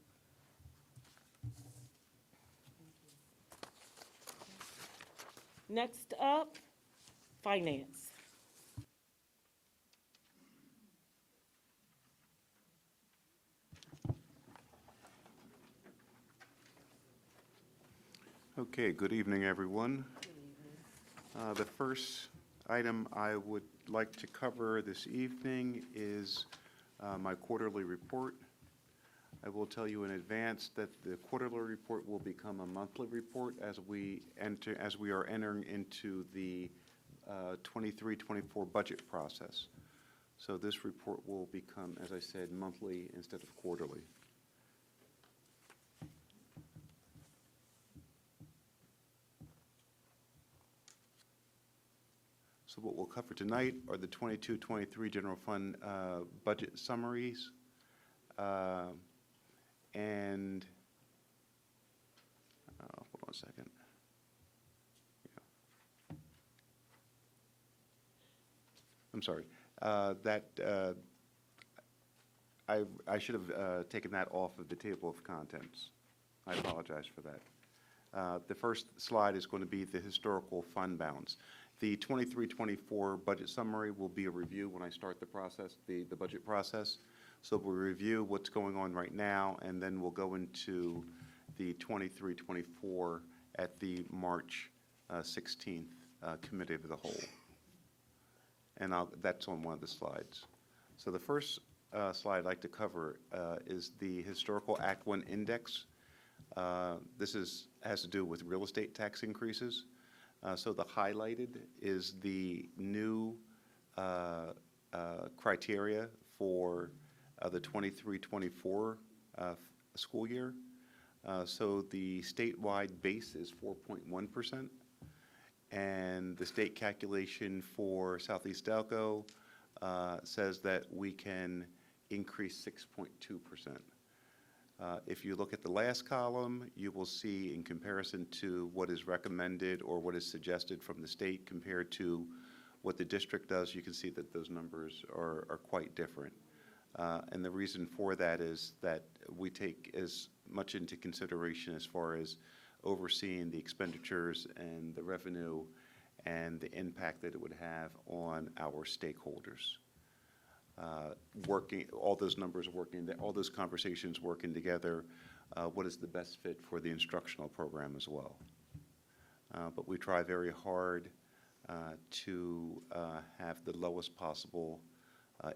Next up, finance. Okay, good evening, everyone. The first item I would like to cover this evening is my quarterly report. I will tell you in advance that the quarterly report will become a monthly report as we are entering into the 23-24 budget process. So this report will become, as I said, monthly instead of quarterly. So what we'll cover tonight are the 22-23 general fund budget summaries. And hold on a second. Yeah. I'm sorry. I should have taken that off of the table of contents. I apologize for that. The first slide is going to be the historical fund balance. The 23-24 budget summary will be a review when I start the process, the budget process. So we'll review what's going on right now, and then we'll go into the 23-24 at the March 16th Committee of the Whole. And that's on one of the slides. So the first slide I'd like to cover is the Historical Act 1 Index. This has to do with real estate tax increases. So the highlighted is the new criteria for the 23-24 school year. So the statewide base is 4.1%, and the state calculation for Southeast Delco says that we can increase 6.2%. If you look at the last column, you will see in comparison to what is recommended or what is suggested from the state compared to what the district does, you can see that those numbers are quite different. And the reason for that is that we take as much into consideration as far as overseeing the expenditures and the revenue and the impact that it would have on our stakeholders. All those numbers working, all those conversations working together, what is the best fit for the instructional program as well. But we try very hard to have the lowest possible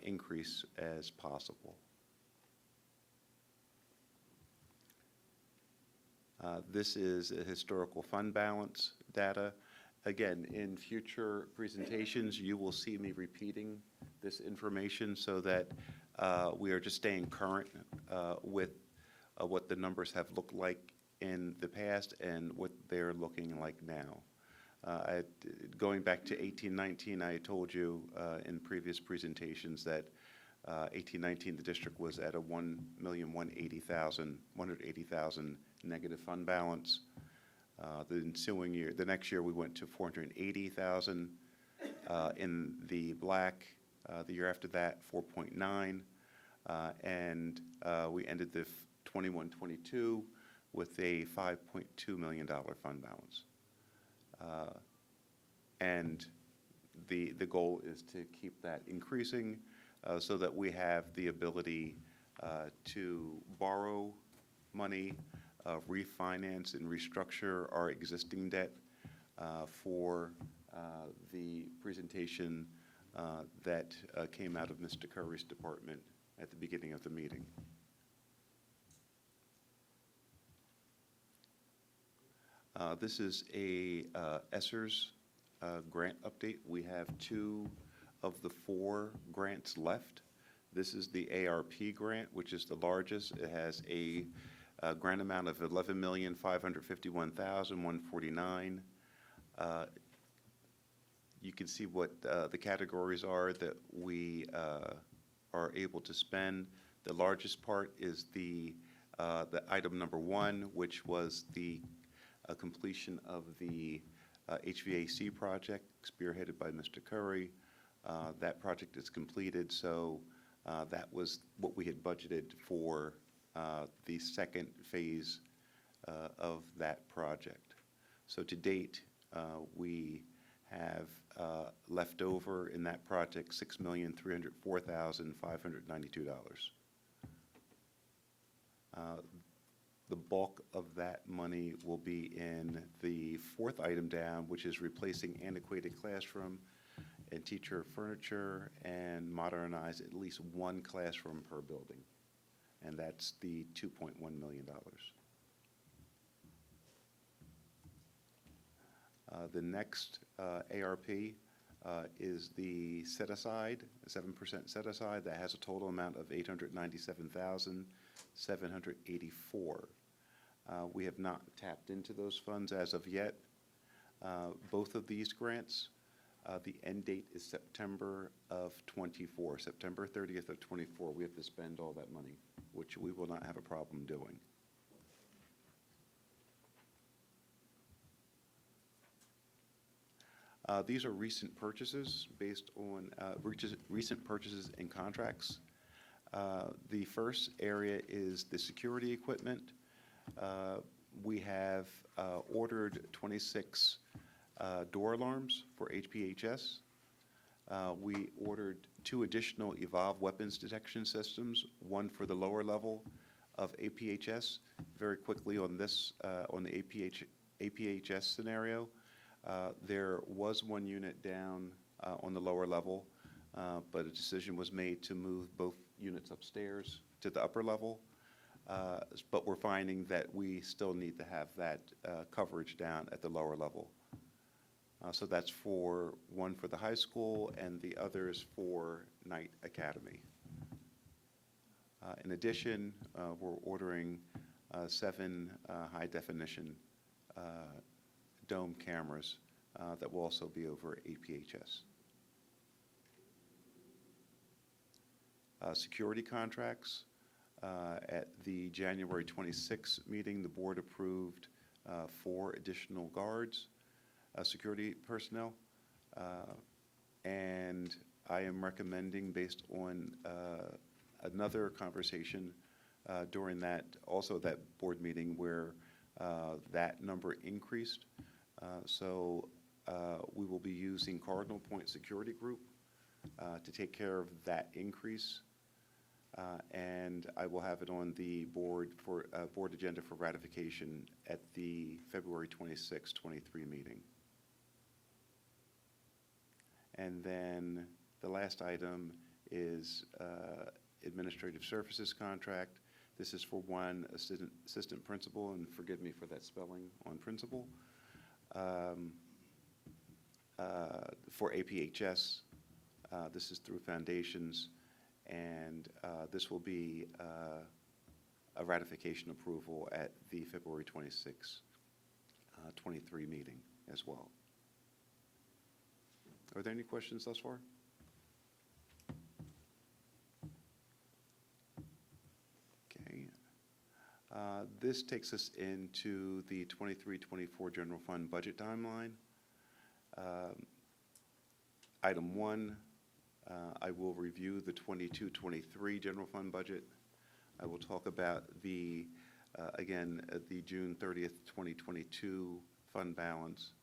increase as possible. This is a historical fund balance data. Again, in future presentations, you will see me repeating this information so that we are just staying current with what the numbers have looked like in the past and what they're looking like now. Going back to 1819, I told you in previous presentations that 1819, the district was at a 1,180,000 negative fund balance. The ensuing year, the next year, we went to 480,000 in the black. The year after that, 4.9, and we ended the 21-22 with a $5.2 million fund balance. And the goal is to keep that increasing so that we have the ability to borrow money, refinance and restructure our existing debt for the presentation that came out of Mr. Curry's department at the beginning of the meeting. This is a ESSERS grant update. We have 2 of the 4 grants left. This is the ARP grant, which is the largest. It has a grant amount of $11,551,149. You can see what the categories are that we are able to spend. The largest part is the item number 1, which was the completion of the HVAC project spearheaded by Mr. Curry. That project is completed, so that was what we had budgeted for the second phase of that project. So to date, we have left over in that project $6,304,592. The bulk of that money will be in the 4th item down, which is replacing antiquated classroom and teacher furniture and modernize at least 1 classroom per building. And that's the $2.1 million. The next ARP is the set-aside, 7% set-aside. That has a total amount of $897,784. We have not tapped into those funds as of yet. Both of these grants, the end date is September of '24, September 30th of '24. We have to spend all that money, which we will not have a problem doing. These are recent purchases based on recent purchases and contracts. The first area is the security equipment. We have ordered 26 door alarms for HPHS. We ordered 2 additional Evolve weapons detection systems, 1 for the lower level of APHS. Very quickly on this, on the APHS scenario, there was 1 unit down on the lower level, but a decision was made to move both units upstairs to the upper level. But we're finding that we still need to have that coverage down at the lower level. So that's for 1 for the high school and the others for Knight Academy. In addition, we're ordering 7 high-definition dome cameras that will also be over APHS. Security contracts. At the January 26th meeting, the board approved 4 additional guards, security personnel, and I am recommending, based on another conversation during that board meeting where that number increased. So we will be using Cardinal Point Security Group to take care of that increase. And I will have it on the board agenda for ratification at the February 26, 23 meeting. And then the last item is administrative services contract. This is for 1 assistant principal, and forgive me for that spelling on principal, for APHS. This is through Foundations. And this will be a ratification approval at the February 26, 23 meeting as well. Are there any questions thus far? Okay. This takes us into the 23-24 general fund budget timeline. Item 1. I will review the 22-23 general fund budget. I will talk about the June 30th, 2022 fund balance.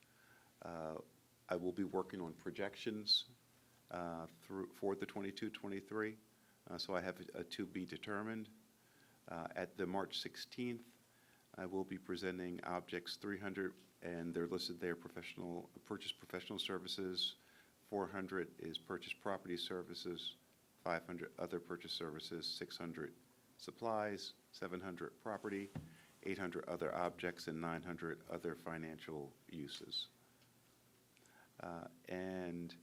I will be working on projections for the 22-23, so I have a to be determined. At the March 16th, I will be presenting objects 300 and they're listed there, purchase professional services, 400 is purchase property services, 500 other purchase services, 600 supplies, 700 property, 800 other objects, and 900 other financial uses. And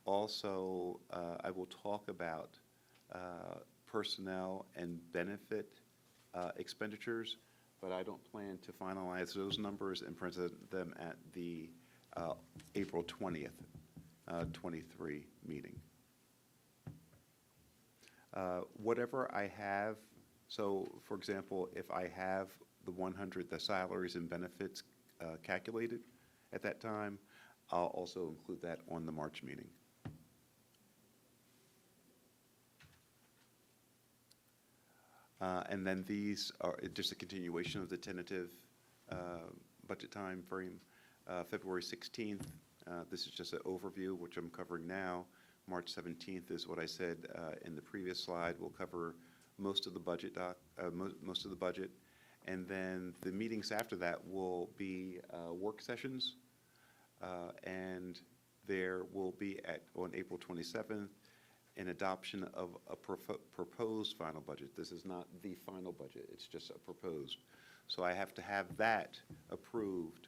also, I will talk about personnel and benefit expenditures, but I don't plan to finalize those numbers and present them at the April 20th, 23 meeting. Whatever I have, so for example, if I have the salaries and benefits calculated at that time, I'll also include that on the March meeting. And then these are just a continuation of the tentative budget time frame. February 16th, this is just an overview, which I'm covering now. March 17th is what I said in the previous slide. We'll cover most of the budget, most of the budget. And then the meetings after that will be work sessions. And there will be on April 27th, an adoption of a proposed final budget. This is not the final budget, it's just a proposed. So I have to have that approved,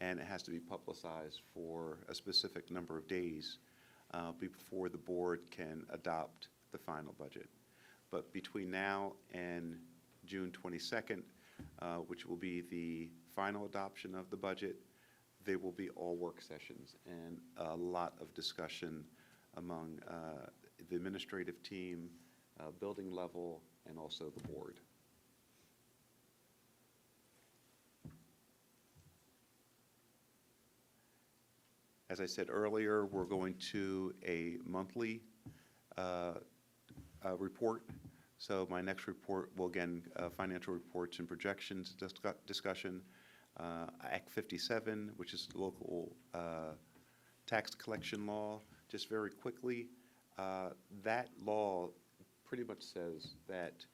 and it has to be publicized for a specific number of days before the board can adopt the final budget. But between now and June 22nd, which will be the final adoption of the budget, there will be all work sessions and a lot of discussion among the administrative team, building level, and also the board. As I said earlier, we're going to a monthly report. So my next report will, again, financial reports and projections discussion. Act 57, which is the local tax collection law. Just very quickly, that law pretty much says that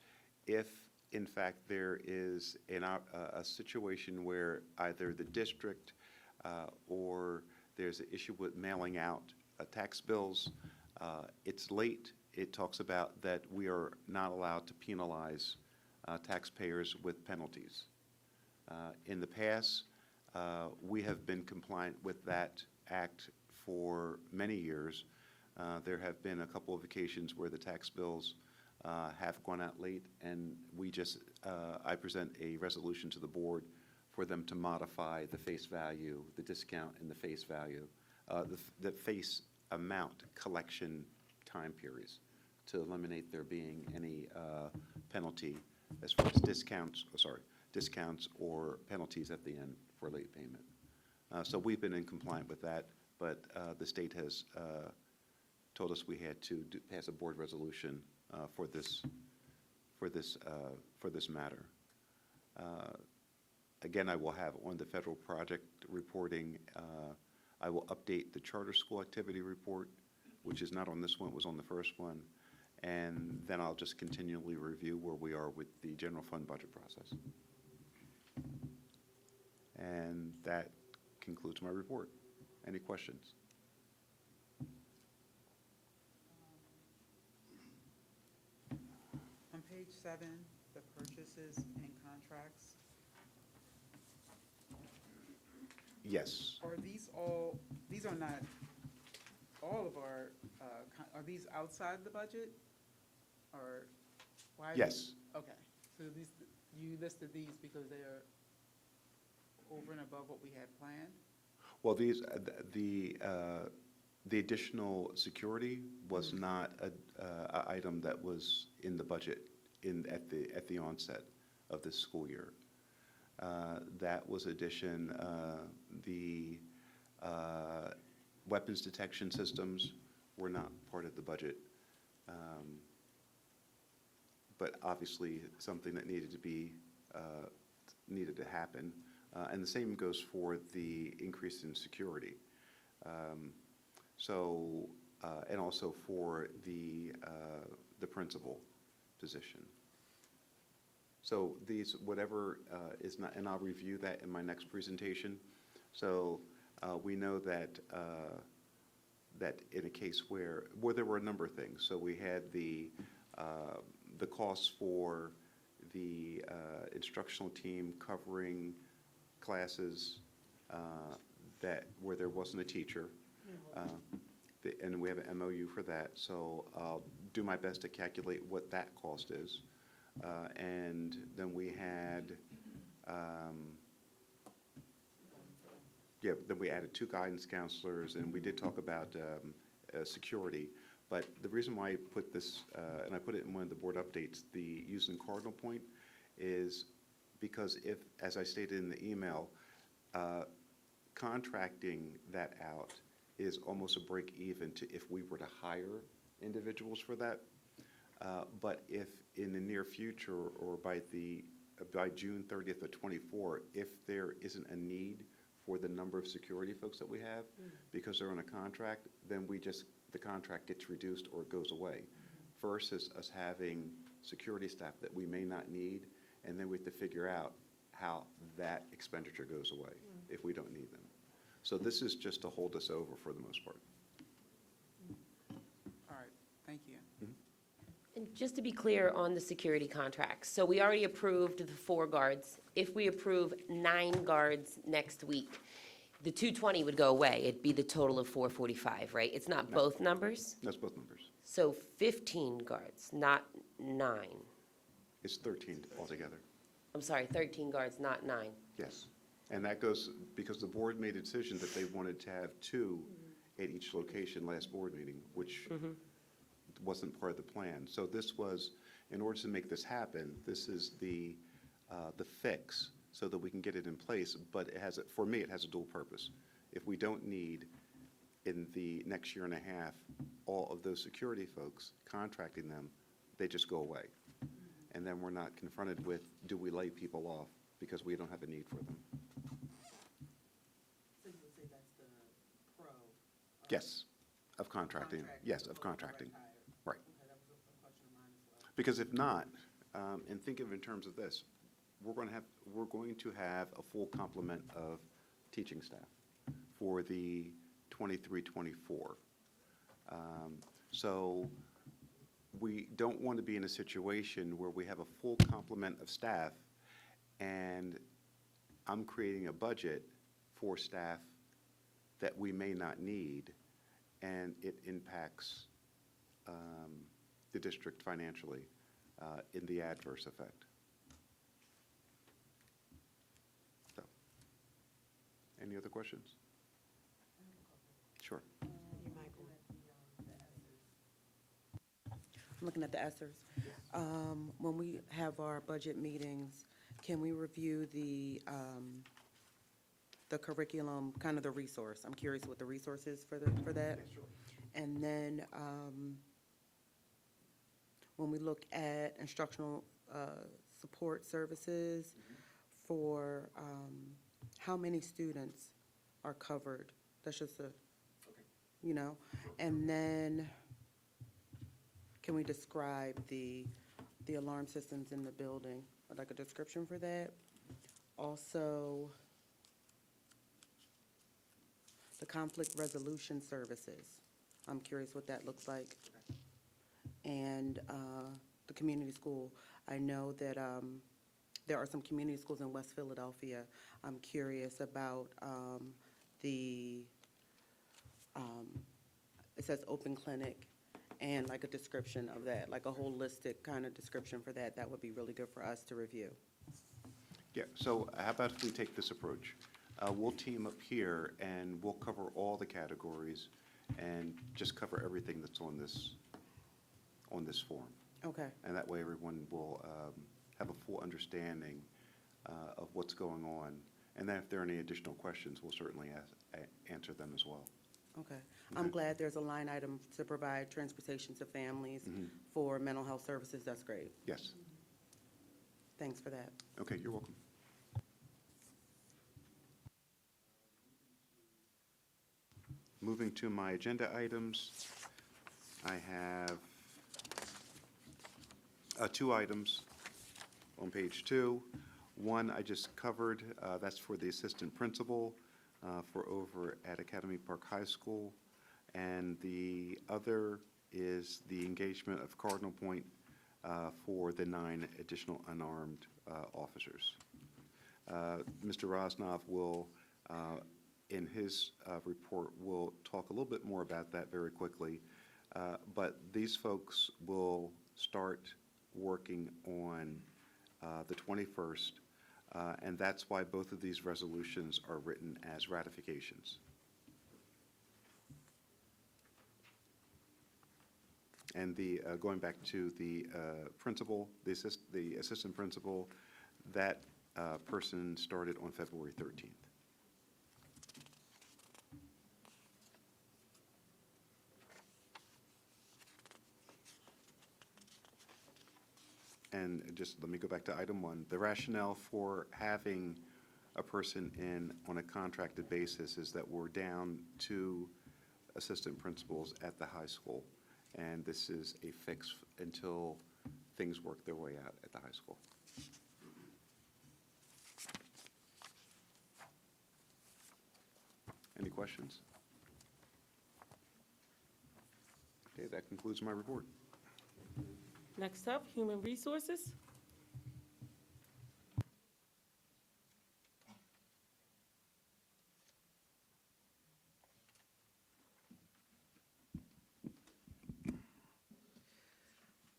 if, in fact, there is a situation where either the district or there's an issue with mailing out tax bills, it's late. It talks about that we are not allowed to penalize taxpayers with penalties. In the past, we have been compliant with that act for many years. There have been a couple of occasions where the tax bills have gone out late, and I present a resolution to the board for them to modify the face value, the discount and the face value, the face amount collection time periods to eliminate there being any penalty as far as discounts or penalties at the end for late payment. So we've been in compliant with that, but the state has told us we had to pass a board resolution for this matter. Again, I will have on the federal project reporting, I will update the charter school activity report, which is not on this one, it was on the first one. And then I'll just continually review where we are with the general fund budget process. And that concludes my report. Any questions? On page 7, the purchases and contracts, Yes. are these are not all of our, are these outside the budget? Or why? Yes. Okay, so you listed these because they are over and above what we had planned? Well, the additional security was not a item that was in the budget at the onset of this school year. That was addition, the weapons detection systems were not part of the budget. But obviously, something that needed to happen. And the same goes for the increase in security. And also for the principal position. So whatever is not, and I'll review that in my next presentation, So we know that, that in a case where there were a number of things. So we had the costs for the instructional team covering classes where there wasn't a teacher. And we have an MOU for that, so I'll do my best to calculate what that cost is. And then we had, then we added 2 guidance counselors, and we did talk about security. But the reason why I put this, and I put it in one of the board updates, the using Cardinal Point, is because if, as I stated in the email, contracting that out is almost a break even to if we were to hire individuals for that. But if in the near future or by June 30th of '24, if there isn't a need for the number of security folks that we have because they're on a contract, then the contract gets reduced or it goes away. Versus us having security staff that we may not need, and then we have to figure out how that expenditure goes away if we don't need them. So this is just to hold us over for the most part. All right, thank you. And just to be clear on the security contracts, so we already approved the 4 guards. If we approve 9 guards next week, the 220 would go away. It'd be the total of 445, right? It's not both numbers? That's both numbers. So 15 guards, not 9. It's 13 altogether. I'm sorry, 13 guards, not 9. Yes. And that goes because the board made a decision that they wanted to have 2 at each location last board meeting, which wasn't part of the plan. So this was, in order to make this happen, this is the fix so that we can get it in place. But it has, for me, it has a dual purpose. If we don't need in the next year and a half all of those security folks, contracting them, they just go away. And then we're not confronted with, do we lay people off because we don't have a need for them? So you would say that's the pro? Yes, of contracting. Yes, of contracting. Right. Okay, that was a question of mine as well. Because if not, and think of it in terms of this, we're going to have a full complement of teaching staff for the 23-24. So we don't want to be in a situation where we have a full complement of staff and I'm creating a budget for staff that we may not need, and it impacts the district financially in the adverse effect. So, any other questions? Sure. I'm looking at the ESSERs. When we have our budget meetings, can we review the curriculum, kind of the resource? I'm curious what the resource is for that. And then when we look at instructional support services for how many students are covered? That's just and then can we describe the alarm systems in the building? I'd like a description for that. Also, the conflict resolution services. I'm curious what that looks like. And the community school. I know that there are some community schools in West Philadelphia. I'm curious about it says open clinic, and like a description of that, like a holistic kind of description for that. That would be really good for us to review. Yeah, so how about if we take this approach? We'll team up here and we'll cover all the categories and just cover everything that's on this form. Okay. And that way everyone will have a full understanding of what's going on. And then if there are any additional questions, we'll certainly answer them as well. Okay. I'm glad there's a line item to provide transportation to families for mental health services. That's great. Yes. Thanks for that. Okay, you're welcome. Moving to my agenda items, I have 2 items on page 2. One I just covered, that's for the assistant principal. for over at Academy Park High School. And the other is the engagement of Cardinal Point for the 9 additional unarmed officers. Mr. Rosnoff will, in his report, will talk a little bit more about that very quickly. But these folks will start working on the 21st, and that's why both of these resolutions are written as ratifications. And the, going back to the principal, the assistant principal, that person started on February 13th. And just let me go back to item 1. The rationale for having a person in on a contracted basis is that we're down 2 assistant principals at the high school. And this is a fix until things work their way out at the high school. Any questions? Okay, that concludes my report. Next up, Human Resources.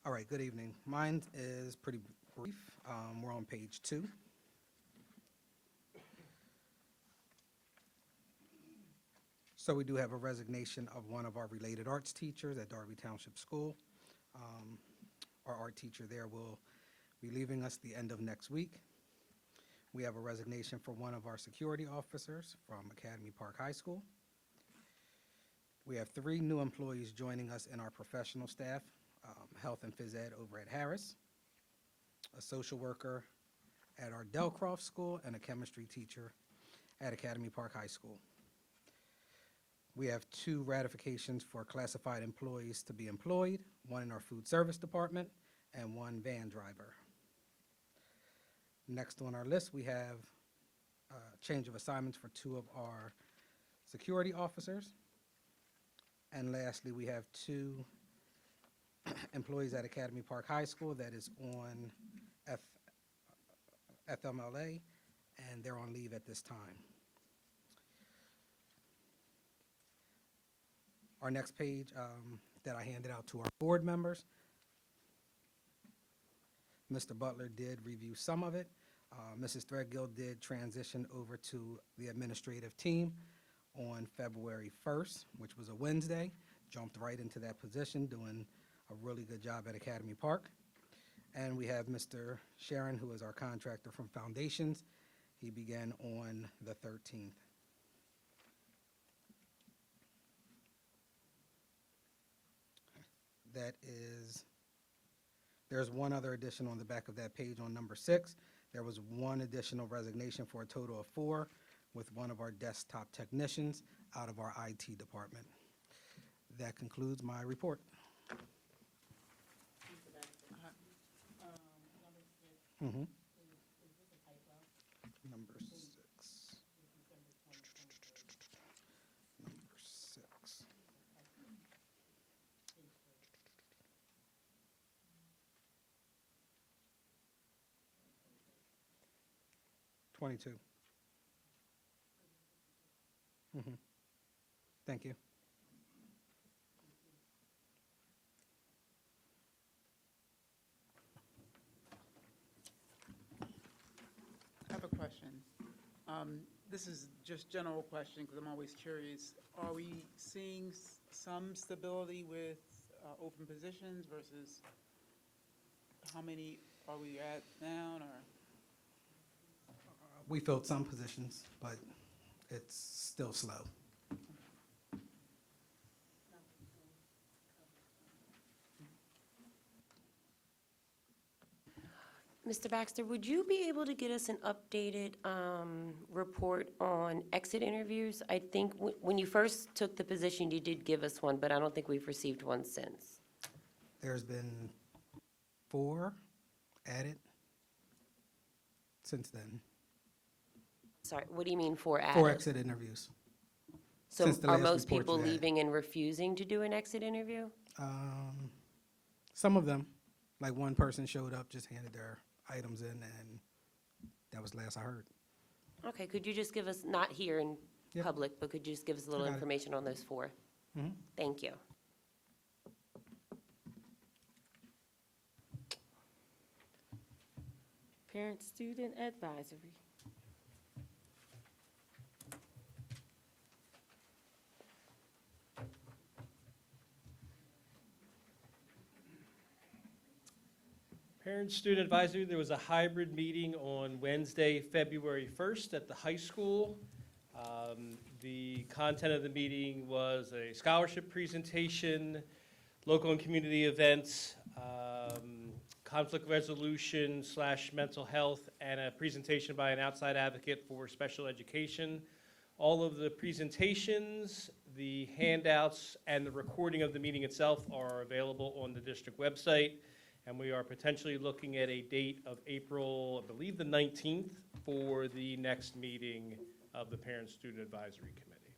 All right, good evening. Mine is pretty brief. We're on page 2. So we do have a resignation of one of our related arts teachers at Darby Township School. Our art teacher there will be leaving us the end of next week. We have a resignation for one of our security officers from Academy Park High School. We have 3 new employees joining us in our professional staff, health and phys ed over at Harris, a social worker at our Delcroft School, and a chemistry teacher at Academy Park High School. We have 2 ratifications for classified employees to be employed, one in our food service department and 1 van driver. Next on our list, we have change of assignments for 2 of our security officers. And lastly, we have 2 employees at Academy Park High School that is on FMLA, and they're on leave at this time. Our next page that I handed out to our board members, Mr. Butler did review some of it. Mrs. Threadgill did transition over to the administrative team on February 1st, which was a Wednesday. Jumped right into that position, doing a really good job at Academy Park. And we have Mr. Sharon, who is our contractor from Foundations. He began on the 13th. That is, there's one other addition on the back of that page on number 6. There was 1 additional resignation for a total of 4 with one of our desktop technicians out of our IT department. That concludes my report. Mhm. Number 6. Number 6. $22. Thank you. I have a question. This is just general question, because I'm always curious. Are we seeing some stability with open positions versus how many are we at now, or? We filled some positions, but it's still slow. Mr. Baxter, would you be able to get us an updated report on exit interviews? I think when you first took the position, you did give us one, but I don't think we've received one since. There's been 4 added since then. sorry, what do you mean for added? 4 exit interviews. So since the are last most report people you had. leaving and refusing to do an exit interview? Some of them, like one person showed up, just handed their items in, and that was the last I heard. Okay, could you just give us, not here in Yep. public, but could you just give us a little got it. information on those 4? Mhm. Thank you. Parent-student advisory. Parent-Student Advisory, there was a hybrid meeting on Wednesday, February 1st at the high school. The content of the meeting was a scholarship presentation, local and community events, conflict resolution / mental health, and a presentation by an outside advocate for special education. All of the presentations, the handouts, and the recording of the meeting itself are available on the district website. And we are potentially looking at a date of April, I believe, the 19th for the next meeting of the Parent-Student Advisory Committee.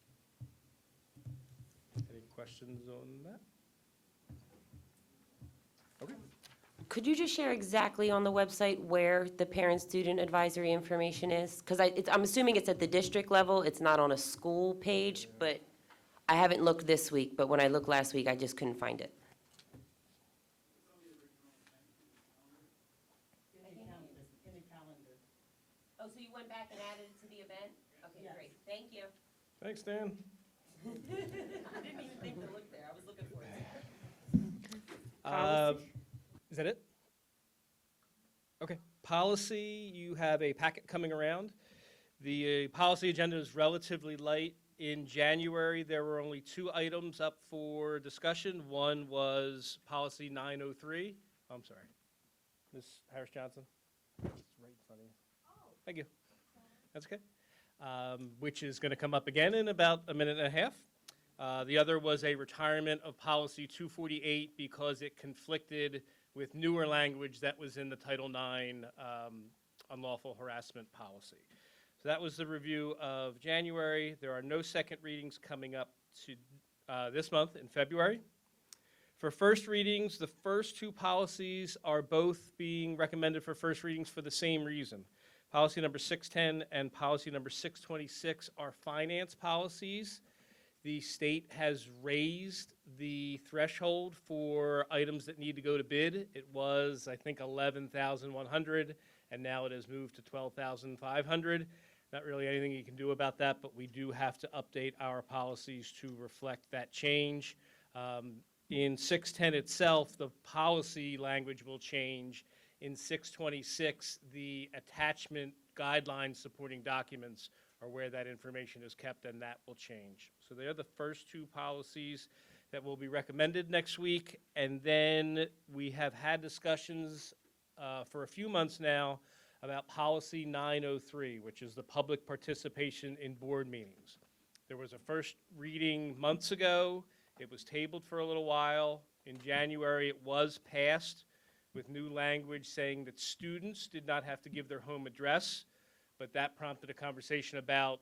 Any questions on that? Okay. Could you just share exactly on the website where the parent-student advisory information is? Because I'm assuming it's at the district level, it's not on a school page, but I haven't looked this week, but when I looked last week, I just couldn't find it. Oh, so you went back and added it to the event? Okay, great, thank you. Thanks, Dan. I didn't even think to look there, I was looking for it. Is that it? Okay. Policy, you have a packet coming around. The policy agenda is relatively light. In January, there were only 2 items up for discussion. One was policy 903. Oh, I'm sorry. Ms. Harris Johnson? It's right in front of you. Thank you. That's okay. Which is going to come up again in about a minute and a half. The other was a retirement of policy 248 because it conflicted with newer language that was in the Title IX unlawful harassment policy. So that was the review of January. There are no second readings coming up to this month in February. For first readings, the first 2 policies are both being recommended for first readings for the same reason. Policy number 610 and policy number 626 are finance policies. The state has raised the threshold for items that need to go to bid. It was, I think, 11,100, and now it has moved to 12,500. Not really anything you can do about that, but we do have to update our policies to reflect that change. In 610 itself, the policy language will change. In 626, the attachment guidelines supporting documents are where that information is kept, and that will change. So they're the first 2 policies that will be recommended next week. And then we have had discussions for a few months now about policy 903, which is the public participation in board meetings. There was a first reading months ago. It was tabled for a little while. In January, it was passed with new language saying that students did not have to give their home address, but that prompted a conversation about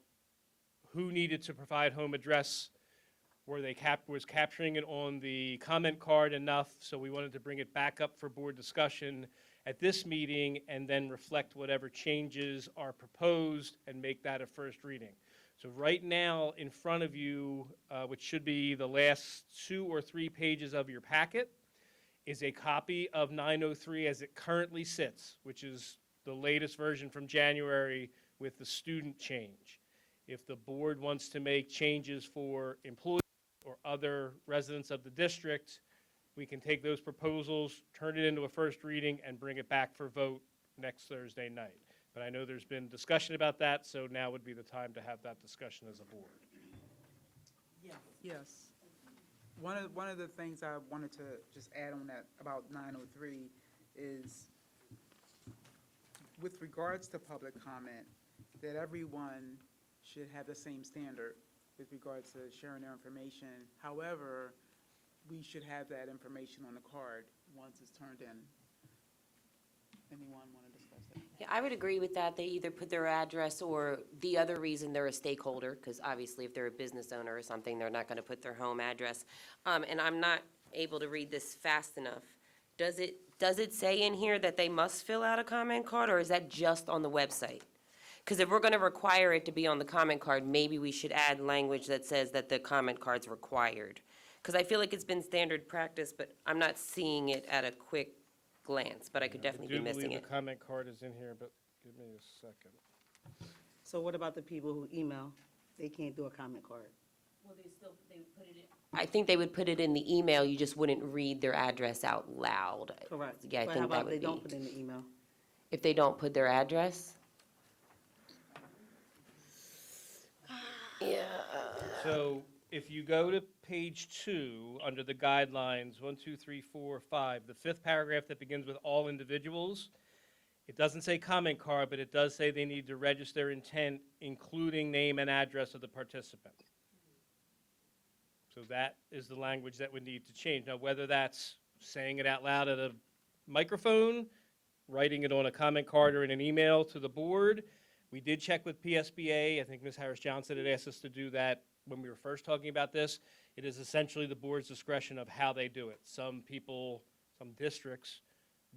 who needed to provide home address. Was capturing it on the comment card enough, so we wanted to bring it back up for board discussion at this meeting and then reflect whatever changes are proposed and make that a first reading. So right now, in front of you, which should be the last 2 or 3 pages of your packet, is a copy of 903 as it currently sits, which is the latest version from January with the student change. If the board wants to make changes for employees or other residents of the district, we can take those proposals, turn it into a first reading, and bring it back for vote next Thursday night. But I know there's been discussion about that, so now would be the time to have that discussion as a board. Yes. One of the things I wanted to just add on that about 903 is with regards to public comment, that everyone should have the same standard with regards to sharing their information. However, we should have that information on the card once it's turned in. Anyone want to discuss Yeah, I would agree with that. They either put their address or the other reason they're a stakeholder, because obviously if they're a business owner or something, they're not gonna put their home address. And I'm not able to read this fast enough. Does it say in here that they must fill out a comment card, or is that just on the website? Because if we're gonna require it to be on the comment card, maybe we should add language that says that the comment card's required. Because I feel like it's been standard practice, but I'm not seeing it at a quick glance, but I could definitely be missing I do it. believe the comment card is in here, but give me a second. So what about the people who email? They can't do a comment card. Well, they would put it in. I think they would put it in the email, you just wouldn't read their address out loud. Correct. Yeah, I But think how that about would they don't be, put in the email? if they don't put their address? Yeah. So if you go to page 2, under the guidelines, 1, 2, 3, 4, 5, the 5th paragraph that begins with all individuals, it doesn't say comment card, but it does say they need to register intent, including name and address of the participant. So that is the language that would need to change. Now, whether that's saying it out loud at a microphone, writing it on a comment card or in an email to the board, we did check with PSBA. I think Ms. Harris Johnson had asked us to do that when we were first talking about this. It is essentially the board's discretion of how they do it. Some people, some districts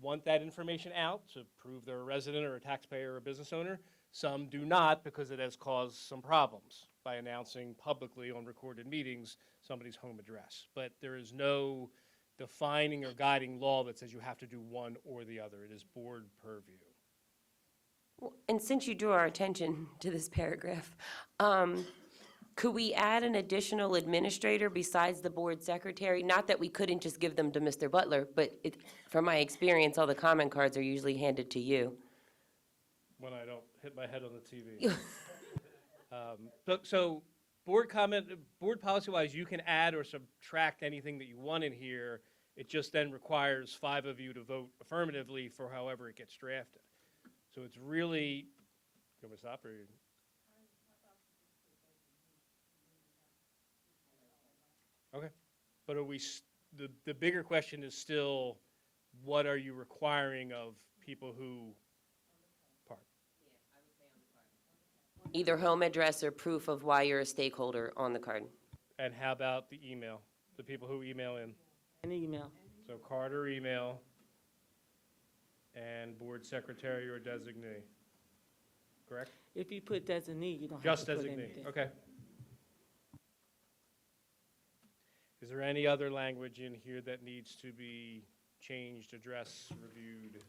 want that information out to prove they're a resident or a taxpayer or a business owner. Some do not, because it has caused some problems by announcing publicly on recorded meetings somebody's home address. But there is no defining or guiding law that says you have to do one or the other. It is board purview. Well, and since you drew our attention to this paragraph, could we add an additional administrator besides the board secretary? Not that we couldn't just give them to Mr. Butler, but from my experience, all the comment cards are usually handed to you. When I don't hit my head on the TV. So board policy-wise, you can add or subtract anything that you want in here. It just then requires 5 of you to vote affirmatively for however it gets drafted. So it's really, you want me to stop or? Okay, but are we, the bigger question is still, what are you requiring of people who park? Either home address or proof of why you're a stakeholder on the card. And how about the email, the people who email in? An email. So card or email, and board secretary or designee, correct? If you put designee, you don't have Just to put designee, anything. okay. Is there any other language in here that needs to be changed, addressed, reviewed?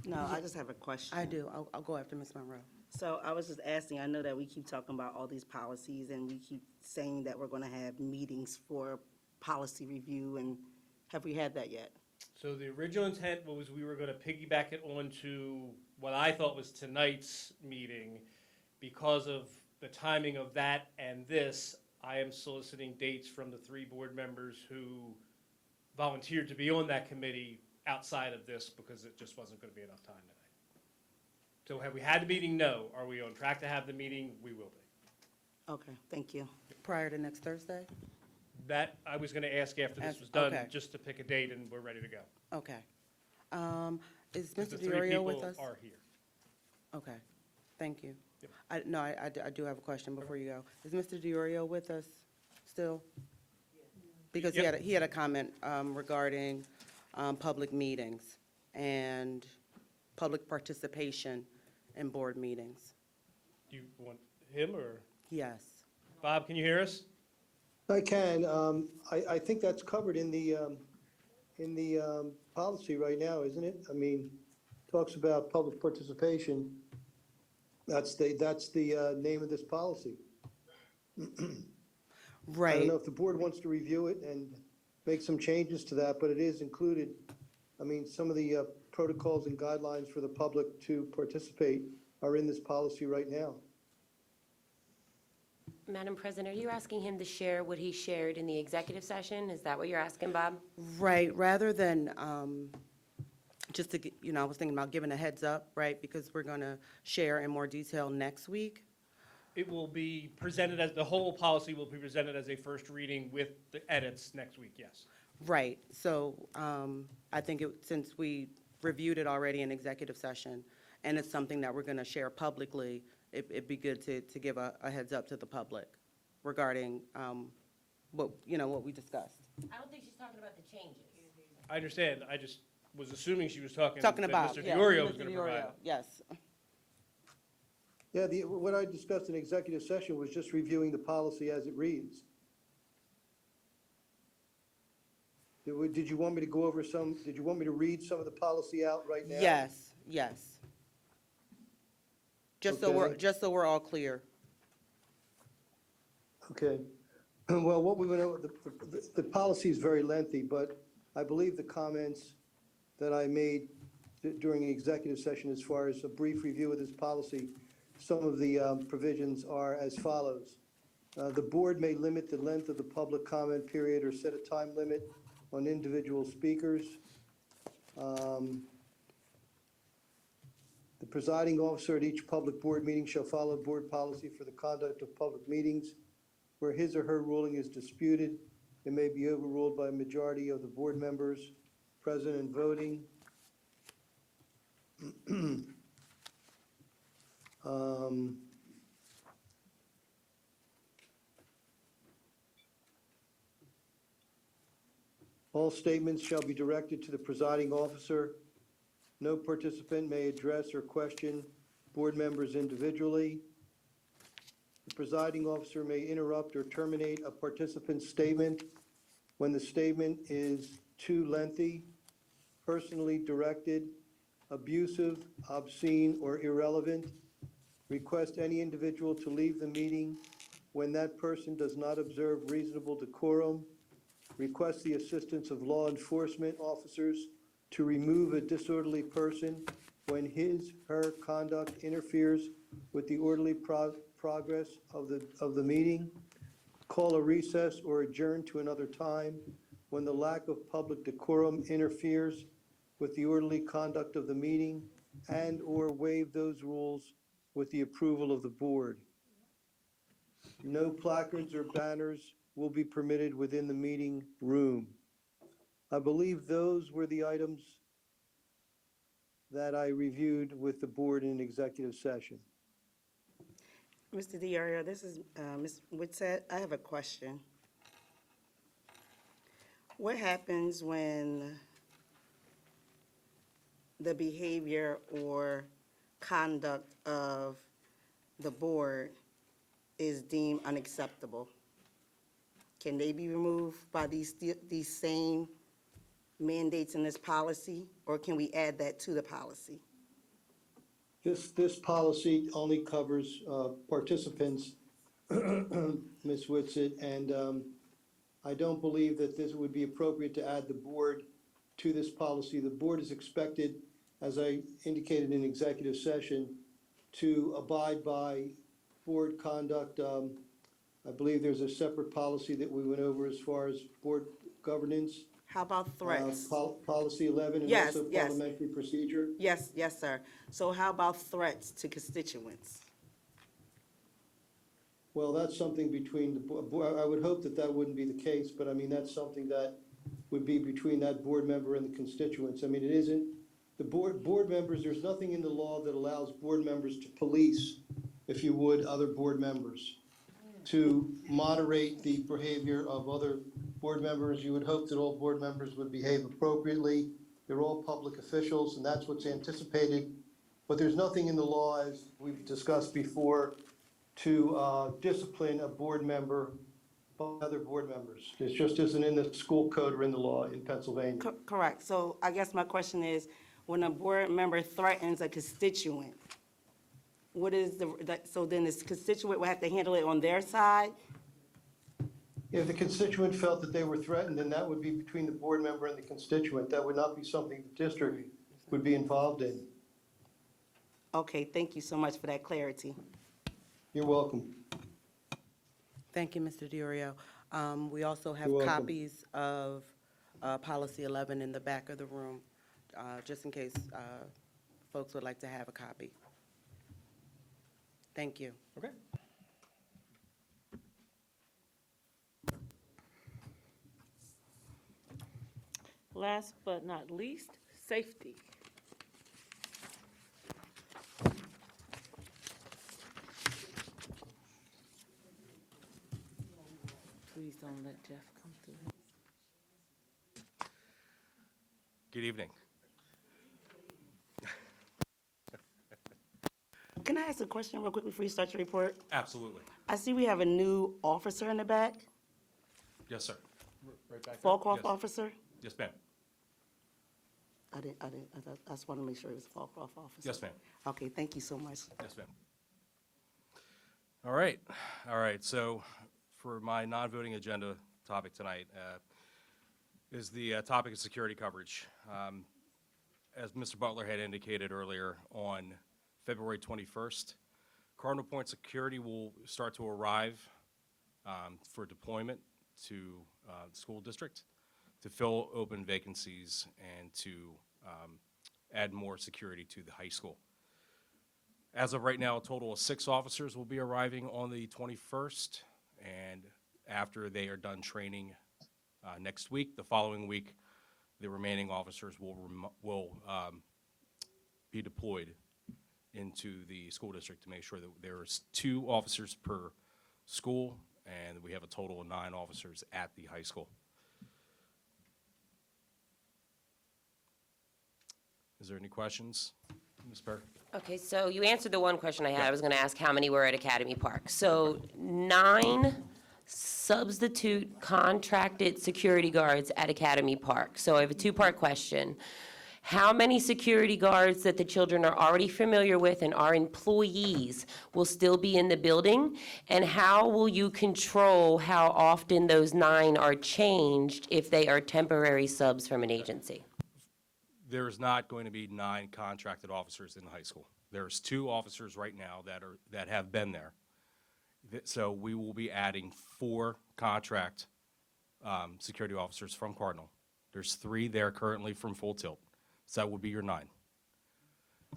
No, I just have a question. I do. I'll go after Ms. Monroe. So I was just asking, I know that we keep talking about all these policies and we keep saying that we're going to have meetings for policy review, and have we had that yet? So the original intent was we were going to piggyback it onto what I thought was tonight's meeting. Because of the timing of that and this, I am soliciting dates from the 3 board members who volunteered to be on that committee outside of this because it just wasn't going to be enough time tonight. So have we had the meeting? No. Are we on track to have the meeting? We will be. Okay, thank you. Prior to next Thursday? That, I was going to ask after this As- was done, okay. just to pick a date and we're ready to go. Okay. Is 'Cause Mr. the 3 DiOrio with people us? are here. Okay, thank you. Yep. I do have a question before you go. Is Mr. DiOrio with us still? Because Yep. he had a comment regarding public meetings and public participation in board meetings. Do you want him or? Yes. Bob, can you hear us? I can. I think that's covered in the policy right now, isn't it? I mean, talks about public participation. That's the name of this policy. I Right. don't know if the board wants to review it and make some changes to that, but it is included. I mean, some of the protocols and guidelines for the public to participate are in this policy right now. Madam President, are you asking him to share what he shared in the executive session? Is that what you're asking, Bob? Right, rather than, just to, I was thinking about giving a heads up, right? Because we're going to share in more detail next week. It will be presented as, the whole policy will be presented as a first reading with the edits next week, yes. Right, so I think since we reviewed it already in executive session, and it's something that we're going to share publicly, it'd be good to give a heads up to the public regarding what we discussed. I don't think she's talking about the changes. I understand, I just was assuming she was talking. Talking that about, Mr. yeah, DeOrio was Mr. going to provide DeOrio, it. yes. Yeah, what I discussed in executive session was just reviewing the policy as it reads. Did you want me to go over did you want me to read some of the policy out right now? Yes, yes. Just so we're all clear. Okay. Well, what we went over, the policy is very lengthy, but I believe the comments that I made during the executive session as far as a brief review of this policy, some of the provisions are as follows. The board may limit the length of the public comment period or set a time limit on individual speakers. The presiding officer at each public board meeting shall follow board policy for the conduct of public meetings. Where his or her ruling is disputed, it may be overruled by a majority of the board members present and voting. All statements shall be directed to the presiding officer. No participant may address or question board members individually. The presiding officer may interrupt or terminate a participant's statement when the statement is too lengthy, personally directed, abusive, obscene, or irrelevant. Request any individual to leave the meeting when that person does not observe reasonable decorum. Request the assistance of law enforcement officers to remove a disorderly person when his/her conduct interferes with the orderly progress of the meeting. Call a recess or adjourn to another time when the lack of public decorum interferes with the orderly conduct of the meeting, and/or waive those rules with the approval of the board. No placards or banners will be permitted within the meeting room. I believe those were the items that I reviewed with the board in executive session. Mr. DiIorio, this is Ms. Whitsett. I have a question. What happens when the behavior or conduct of the board is deemed unacceptable? Can they be removed by these same mandates in this policy, or can we add that to the policy? This policy only covers participants, Ms. Whitsett, and I don't believe that this would be appropriate to add the board to this policy. The board is expected, as I indicated in executive session, to abide by board conduct. I believe there's a separate policy that we went over as far as board governance. How about threats? Policy 11 and Yes, also yes. parliamentary procedure. Yes, sir. So how about threats to constituents? Well, that's something between the board. I would hope that that wouldn't be the case, but I mean, that's something that would be between that board member and the constituents. I mean, it isn't, the board members, there's nothing in the law that allows board members to police, if you would, other board members, to moderate the behavior of other board members. You would hope that all board members would behave appropriately. They're all public officials, and that's what's anticipated. But there's nothing in the law, as we've discussed before, to discipline a board member by other board members. It just isn't in the school code or in the law in Pennsylvania. Correct. So I guess my question is, when a board member threatens a constituent, what is so then this constituent will have to handle it on their side? If the constituent felt that they were threatened, then that would be between the board member and the constituent. That would not be something the district would be involved in. Okay, thank you so much for that clarity. You're welcome. Thank you, Mr. DiIorio. We also have You're welcome. copies of Policy 11 in the back of the room, just in case folks would like to have a copy. Thank you. Okay. Last but not least, safety. don't let Jeff come through. Good evening. Can I ask a question real quick before you start your report? Absolutely. I see we have a new officer in the back, Yes, sir. Right back there? Fallcroft Yes. officer. Yes, ma'am. I just want to make sure it was Fallcroft officer. Yes, ma'am. Okay, thank you so much. Yes, ma'am. All right. So for my non-voting agenda topic tonight is the topic of security coverage. As Mr. Butler had indicated earlier, on February 21st, Cardinal Point Security will start to arrive for deployment to the school district to fill open vacancies and to add more security to the high school. As of right now, a total of 6 officers will be arriving on the 21st, and after they are done training next week, the following week, the remaining officers will be deployed into the school district to make sure that there's 2 officers per school, and we have a total of 9 officers at the high school. Is there any questions, Ms. Perry? Okay, so you answered the one question I had. I was going to ask how many were at Academy Park. So 9 substitute contracted security guards at Academy Park. So I have a 2-part question. How many security guards that the children are already familiar with and are employees will still be in the building? And how will you control how often those 9 are changed if they are temporary subs from an agency? There's not going to be 9 contracted officers in the high school. There's 2 officers right now that have been there. So we will be adding 4 contract security officers from Cardinal. There's 3 there currently from Full Tilt. So that would be your 9.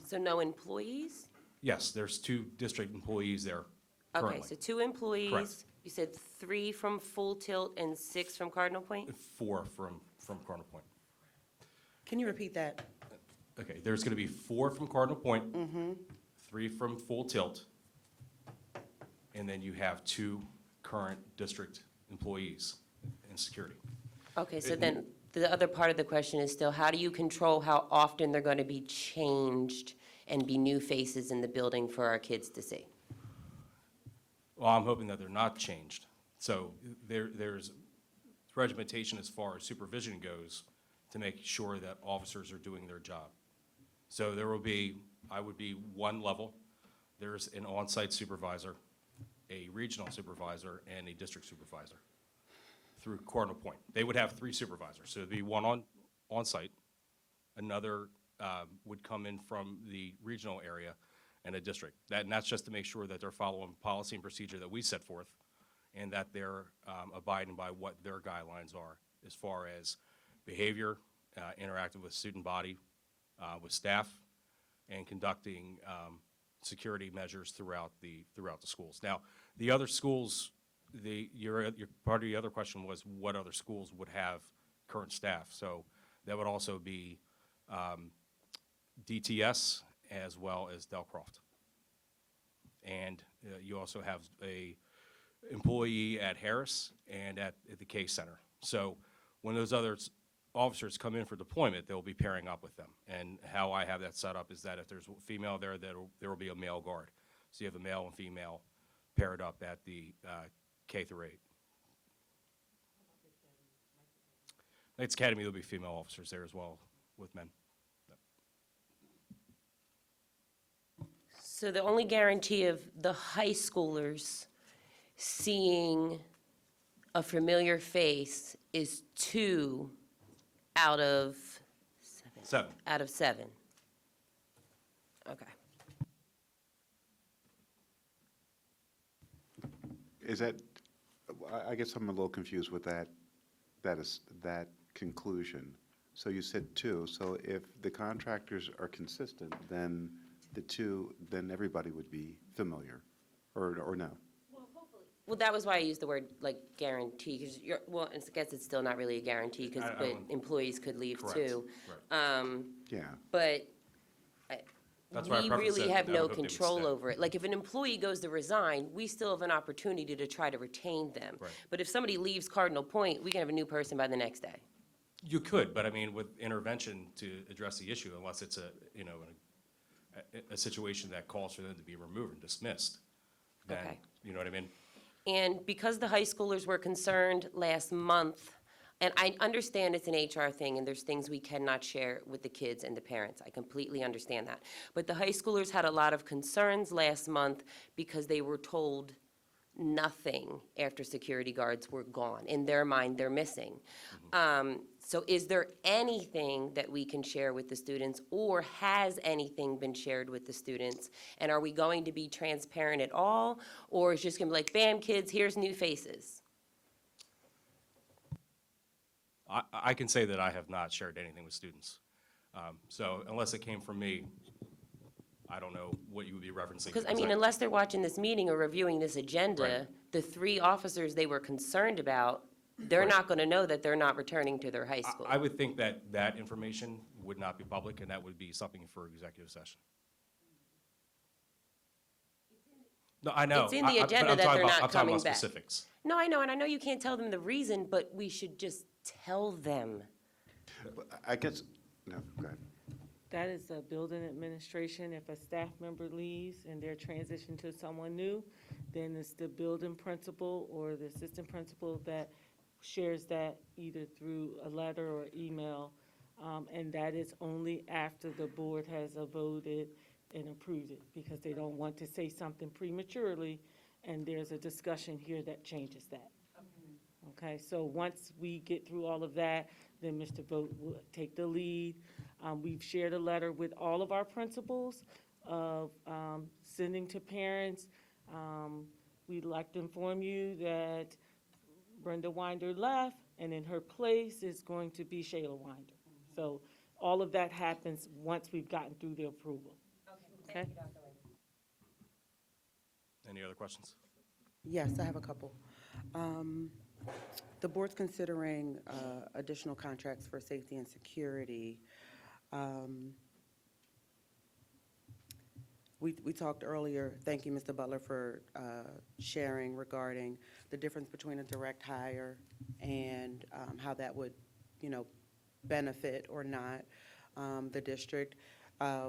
So no employees? Yes, there's 2 district employees there currently. Okay, so 2 employees. Correct. You said 3 from Full Tilt and 6 from Cardinal Point? 4 from Cardinal Point. Can you repeat that? Okay, there's going to be 4 from Cardinal Point, 3 from Full Tilt, and then you have 2 current district employees in security. Okay, so then the other part of the question is still, how do you control how often they're going to be changed and be new faces in the building for our kids to see? Well, I'm hoping that they're not changed. So there's regimentation as far as supervision goes to make sure that officers are doing their job. So there will be, I would be 1 level. There's an on-site supervisor, a regional supervisor, and a district supervisor through Cardinal Point. They would have 3 supervisors. So it'd be 1 on-site, another would come in from the regional area, and a district. And that's just to make sure that they're following policy and procedure that we set forth, and that they're abiding by what their guidelines are as far as behavior, interacting with student body, with staff, and conducting security measures throughout the schools. Now, the other schools, your part of the other question was what other schools would have current staff. So that would also be DTS as well as Delcroft. And you also have a employee at Harris and at the K Center. So when those other officers come in for deployment, they'll be pairing up with them. And how I have that set up is that if there's a female there, there will be a male guard. So you have a male and female paired up at the K through 8. Knights Academy, there'll be female officers there as well with men. So the only guarantee of the high schoolers seeing a familiar face is 2 out of 7. Out of 7. Okay. Is that, I guess I'm a little confused with that conclusion. So you said 2, so if the contractors are consistent, then then everybody would be familiar, or no? Well, that was why I used the word, like, guarantee, because well, I guess it's still not really a guarantee, because I wouldn't- employees could leave Correct, too. right. Yeah. But That's why I we prefaced really that have I no would hope they would control stay. over it. Like, if an employee goes to resign, we still have an opportunity to try to retain them. Right. But if somebody leaves Cardinal Point, we can have a new person by the next day. You could, but I mean, with intervention to address the issue, unless it's a situation that calls for them to be removed and dismissed, then, Okay. you know what I mean? And because the high schoolers were concerned last month, and I understand it's an HR thing and there's things we cannot share with the kids and the parents. I completely understand that. But the high schoolers had a lot of concerns last month because they were told nothing after security guards were gone. In their mind, they're missing. So is there anything that we can share with the students, or has anything been shared with the students? And are we going to be transparent at all, or is just gonna be like, bam, kids, here's new faces? I can say that I have not shared anything with students. So unless it came from me, I don't know what you would be referencing. Because, I mean, unless they're watching this meeting or reviewing this agenda, Right. the 3 officers they were concerned about, they're Right. not gonna know that they're not returning to their high school. I would think that that information would not be public, and that would be something for executive session. No, I know. It's in the I- but agenda I'm that talking they're about- not I'm talking coming about back. specifics. No, I know, and I know you can't tell them the reason, but we should just tell them. I guess, no, go ahead. That is a building administration. If a staff member leaves and they're transitioned to someone new, then it's the building principal or the assistant principal that shares that either through a letter or email. And that is only after the board has voted and approved it, because they don't want to say something prematurely, and there's a discussion here that changes that. Okay, so once we get through all of that, then Mr. Vogt will take the lead. We've shared a letter with all of our principals of sending to parents. We'd like to inform you that Brenda Winder left, and in her place is going to be Shayla Winder. So all of that happens once we've gotten through the approval. Okay? Any other questions? Yes, I have a couple. The board's considering additional contracts for safety and security. We talked earlier, thank you, Mr. Butler, for sharing regarding the difference between a direct hire and how that would, benefit or not the district.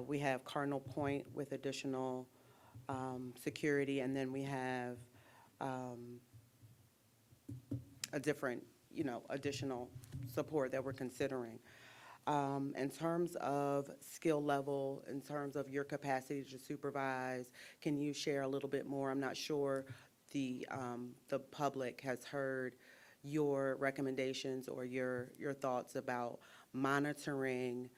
We have Cardinal Point with additional security, and then we have a different, additional support that we're considering. In terms of skill level, in terms of your capacity to supervise, can you share a little bit more? I'm not sure the public has heard your recommendations or your thoughts about monitoring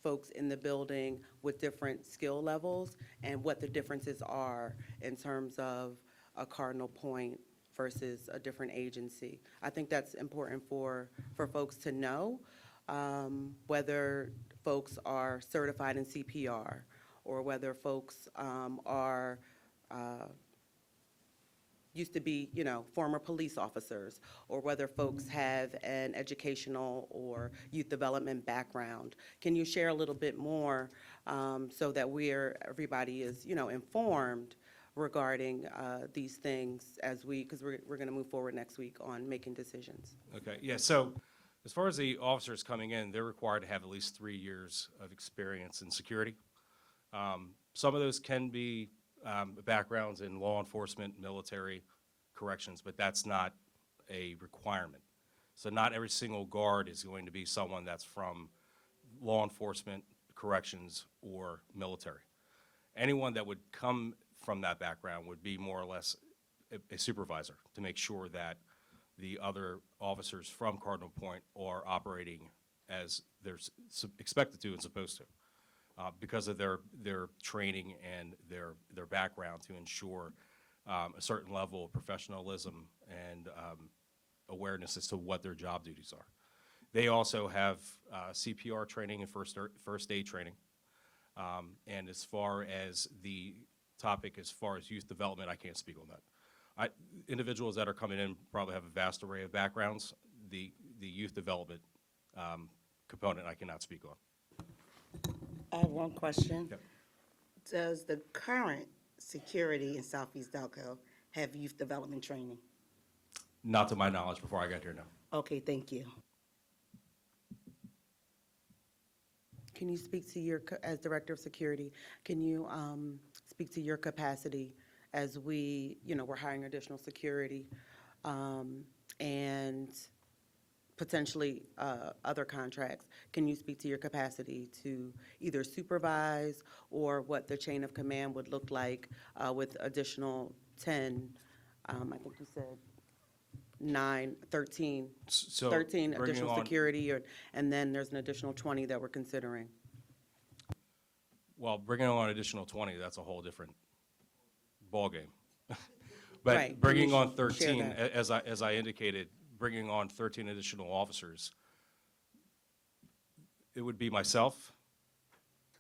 folks in the building with different skill levels and what the differences are in terms of a Cardinal Point versus a different agency. I think that's important for folks to know, whether folks are certified in CPR or whether folks are used to be, former police officers, or whether folks have an educational or youth development background. Can you share a little bit more so that everybody is, informed regarding these things because we're going to move forward next week on making decisions? Okay, yeah, so as far as the officers coming in, they're required to have at least 3 years of experience in security. Some of those can be backgrounds in law enforcement, military, corrections, but that's not a requirement. So not every single guard is going to be someone that's from law enforcement, corrections, or military. Anyone that would come from that background would be more or less a supervisor to make sure that the other officers from Cardinal Point are operating as they're expected to and supposed to, because of their training and their background to ensure a certain level of professionalism and awareness as to what their job duties are. They also have CPR training and first aid training. And as far as the topic, as far as youth development, I can't speak on that. Individuals that are coming in probably have a vast array of backgrounds. The youth development component I cannot speak on. I have one question. Yep. Does the current security in Southeast Delco have youth development training? Not to my knowledge before I got here, no. Okay, thank you. Can you speak to your, as Director of Security, can you speak to your capacity as we, we're hiring additional security and potentially other contracts? Can you speak to your capacity to either supervise or what the chain of command would look like with additional 10, I think you said 13 So 13 bringing additional on- security, and then there's an additional 20 that we're considering. Well, bringing on additional 20, that's a whole different ballgame. Right. But Can bringing you on share 13, that? as I indicated, bringing on 13 additional officers, it would be myself,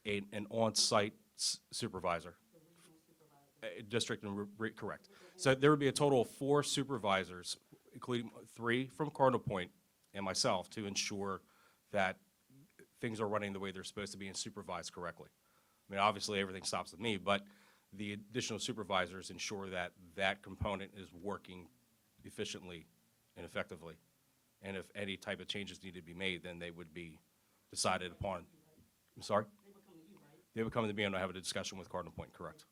an on-site supervisor. District and, correct. So there would be a total of 4 supervisors, including 3 from Cardinal Point and myself, to ensure that things are running the way they're supposed to be and supervised correctly. I mean, obviously, everything stops with me, but the additional supervisors ensure that that component is working efficiently and effectively. And if any type of changes need to be made, then they would be decided upon. I'm sorry? They would come to me and I have a discussion with Cardinal Point, correct?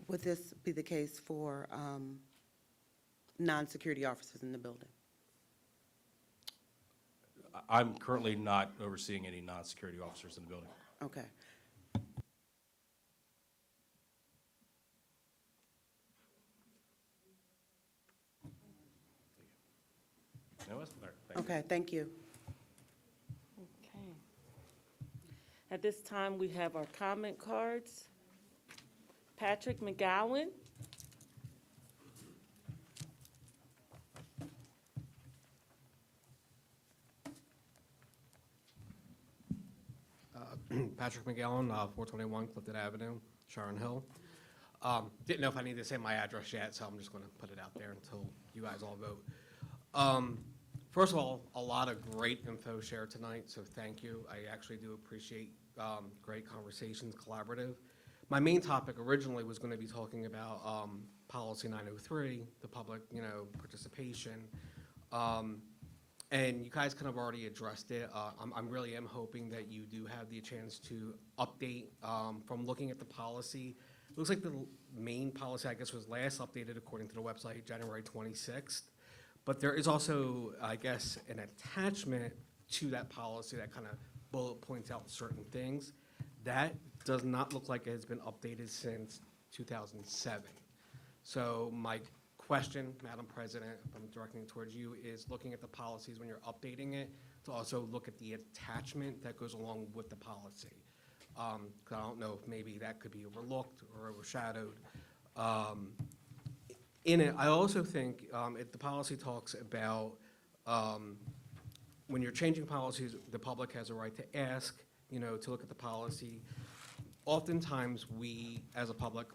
Would this be the case for non-security officers in the building? I'm currently not overseeing any non-security officers in the building. Okay. No, that's, all right, thank you. Okay, thank you. Okay. At this time, we have our comment cards. Patrick McGowan. Patrick McGowan, 421 Clifton Avenue, Sharon Hill. Didn't know if I needed to say my address yet, so I'm just going to put it out there until you guys all vote. First of all, a lot of great info shared tonight, so thank you. I actually do appreciate great conversations, collaborative. My main topic originally was going to be talking about Policy 903, the public, participation. And you guys kind of already addressed it. I'm really am hoping that you do have the chance to update from looking at the policy. It looks like the main policy, I guess, was last updated according to the website, January 26th. But there is also, I guess, an attachment to that policy that kind of bullet points out certain things. That does not look like it has been updated since 2007. So my question, Madam President, if I'm directing it towards you, is looking at the policies when you're updating it, to also look at the attachment that goes along with the policy. 'Cause I don't know if maybe that could be overlooked or overshadowed. In it, I also think the policy talks about when you're changing policies, the public has a right to ask, to look at the policy. Oftentimes, we, as a public,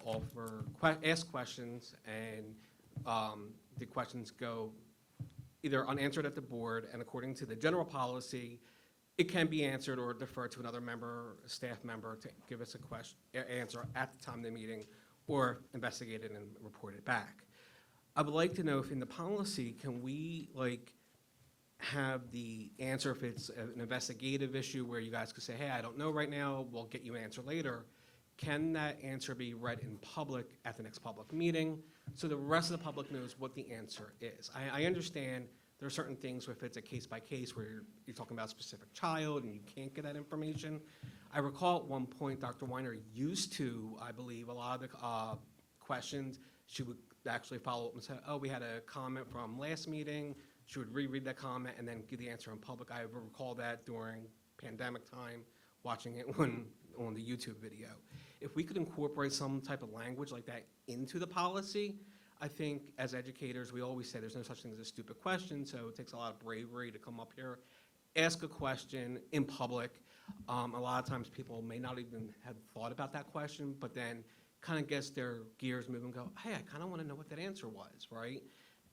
ask questions, and the questions go either unanswered at the board, and according to the general policy, it can be answered or deferred to another member, a staff member, to give us answer at the time of the meeting, or investigate it and report it back. I would like to know if in the policy, can we, have the answer if it's an investigative issue where you guys could say, hey, I don't know right now, we'll get you an answer later. Can that answer be read in public at the next public meeting so the rest of the public knows what the answer is? I understand there are certain things where if it's a case by case where you're talking about a specific child and you can't get that information. I recall at one point Dr. Weiner used to, I believe, a lot of the questions, she would actually follow up and say, oh, we had a comment from last meeting. She would reread that comment and then give the answer in public. I recall that during pandemic time, watching it on the YouTube video. If we could incorporate some type of language like that into the policy, I think as educators, we always say there's no such thing as a stupid question, so it takes a lot of bravery to come up here, ask a question in public. A lot of times people may not even have thought about that question, but then kind of gets their gears moving and go, hey, I kind of want to know what that answer was, right?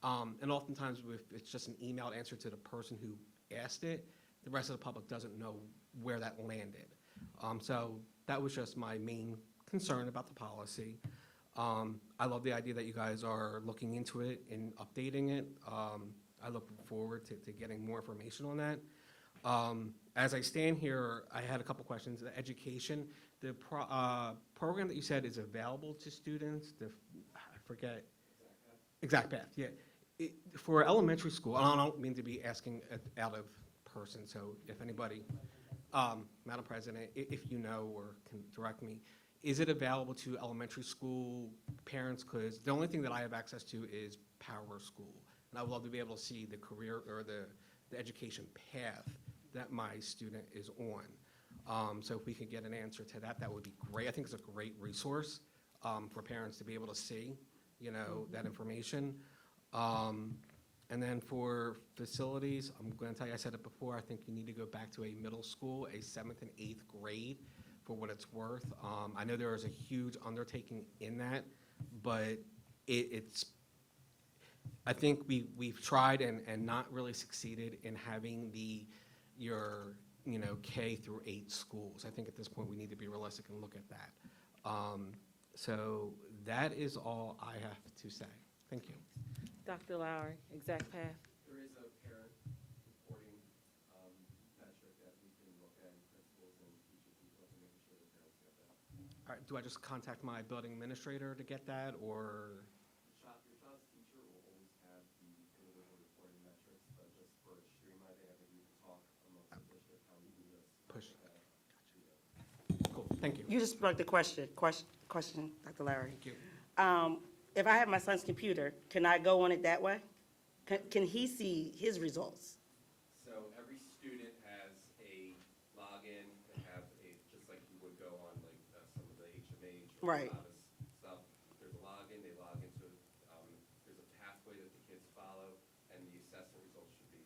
And oftentimes if it's just an emailed answer to the person who asked it, the rest of the public doesn't know where that landed. So that was just my main concern about the policy. I love the idea that you guys are looking into it and updating it. I look forward to getting more information on that. As I stand here, I had a couple questions. The education, the program that you said is available to students, I forget. Exact Path, yeah. For elementary school, I don't mean to be asking out of person, so if anybody, Madam President, if you know or can direct me, is it available to elementary school parents? Because the only thing that I have access to is Power School. And I would love to be able to see the career or the education path that my student is on. So if we could get an answer to that, that would be great. I think it's a great resource for parents to be able to see, that information. And then for facilities, I'm going to tell you, I said it before, I think you need to go back to a middle school, a 7th and 8th grade, for what it's worth. I know there is a huge undertaking in that, but I think we've tried and not really succeeded in having your K through 8 schools. I think at this point we need to be realistic and look at that. So that is all I have to say. Thank you. Dr. Lowry, Exact Path. There is a parent reporting metric that we can look at in principals and teachers and to making sure that parents get that. All right, do I just contact my building administrator to get that, or? Your child's teacher will always have the individual reporting metrics, but just for streamlining, I think we can talk amongst the district how we do this. Push. Cool, thank you. You just brought the question, Dr. Larry. Thank you. If I have my son's computer, can I go on it that way? Can he see his results? So every student has a login, they have just like you would go on like some of the HMH or Right. stuff. There's a login, they log into, there's a pathway that the kids follow, and the assessment results should be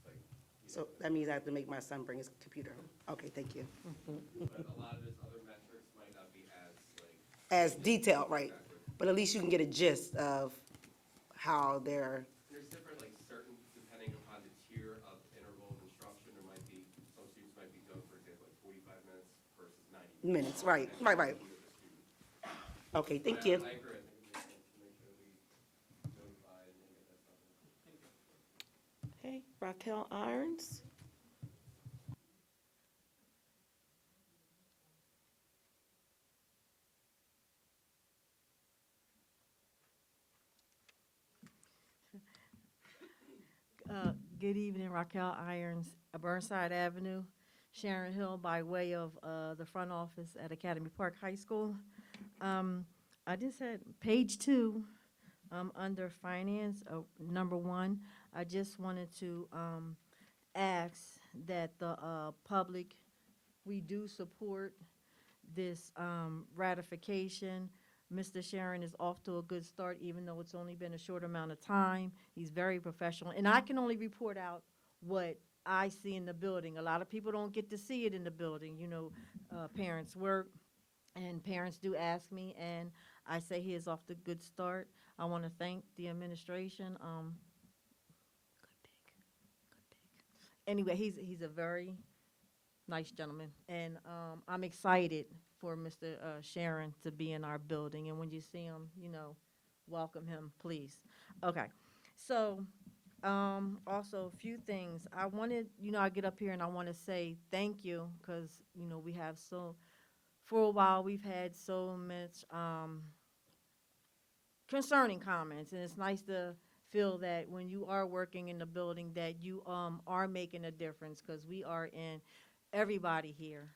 like. So that means I have to make my son bring his computer home. Okay, thank you. But a lot of his other metrics might not be as like. As detailed, right? Exactly. But at least you can get a gist of how they're, There's different, like, certain, depending upon the tier of interval of instruction, there might be, some students might be done, for example, like 45 minutes versus 90 minutes. minutes, right, right, right. Okay, thank you. I agree, I think we need to make sure we notify and get that stuff. Okay, Raquel Irons. Good evening, Raquel Irons, Burnside Avenue, Sharon Hill, by way of the front office at Academy Park High School. I just had page 2, under finance, number 1. I just wanted to ask that the public, we do support this ratification. Mr. Sharon is off to a good start, even though it's only been a short amount of time. He's very professional, and I can only report out what I see in the building. A lot of people don't get to see it in the building. Parents work, and parents do ask me, and I say he is off to a good start. I want to thank the administration. Good pick. Anyway, he's a very nice gentleman, and I'm excited for Mr. Sharon to be in our building, and when you see him, welcome him, please. Okay, so also a few things. I wanted, I get up here and I want to say thank you, because, we have for a while, we've had so much concerning comments, and it's nice to feel that when you are working in the building that you are making a difference, because we are in, everybody here,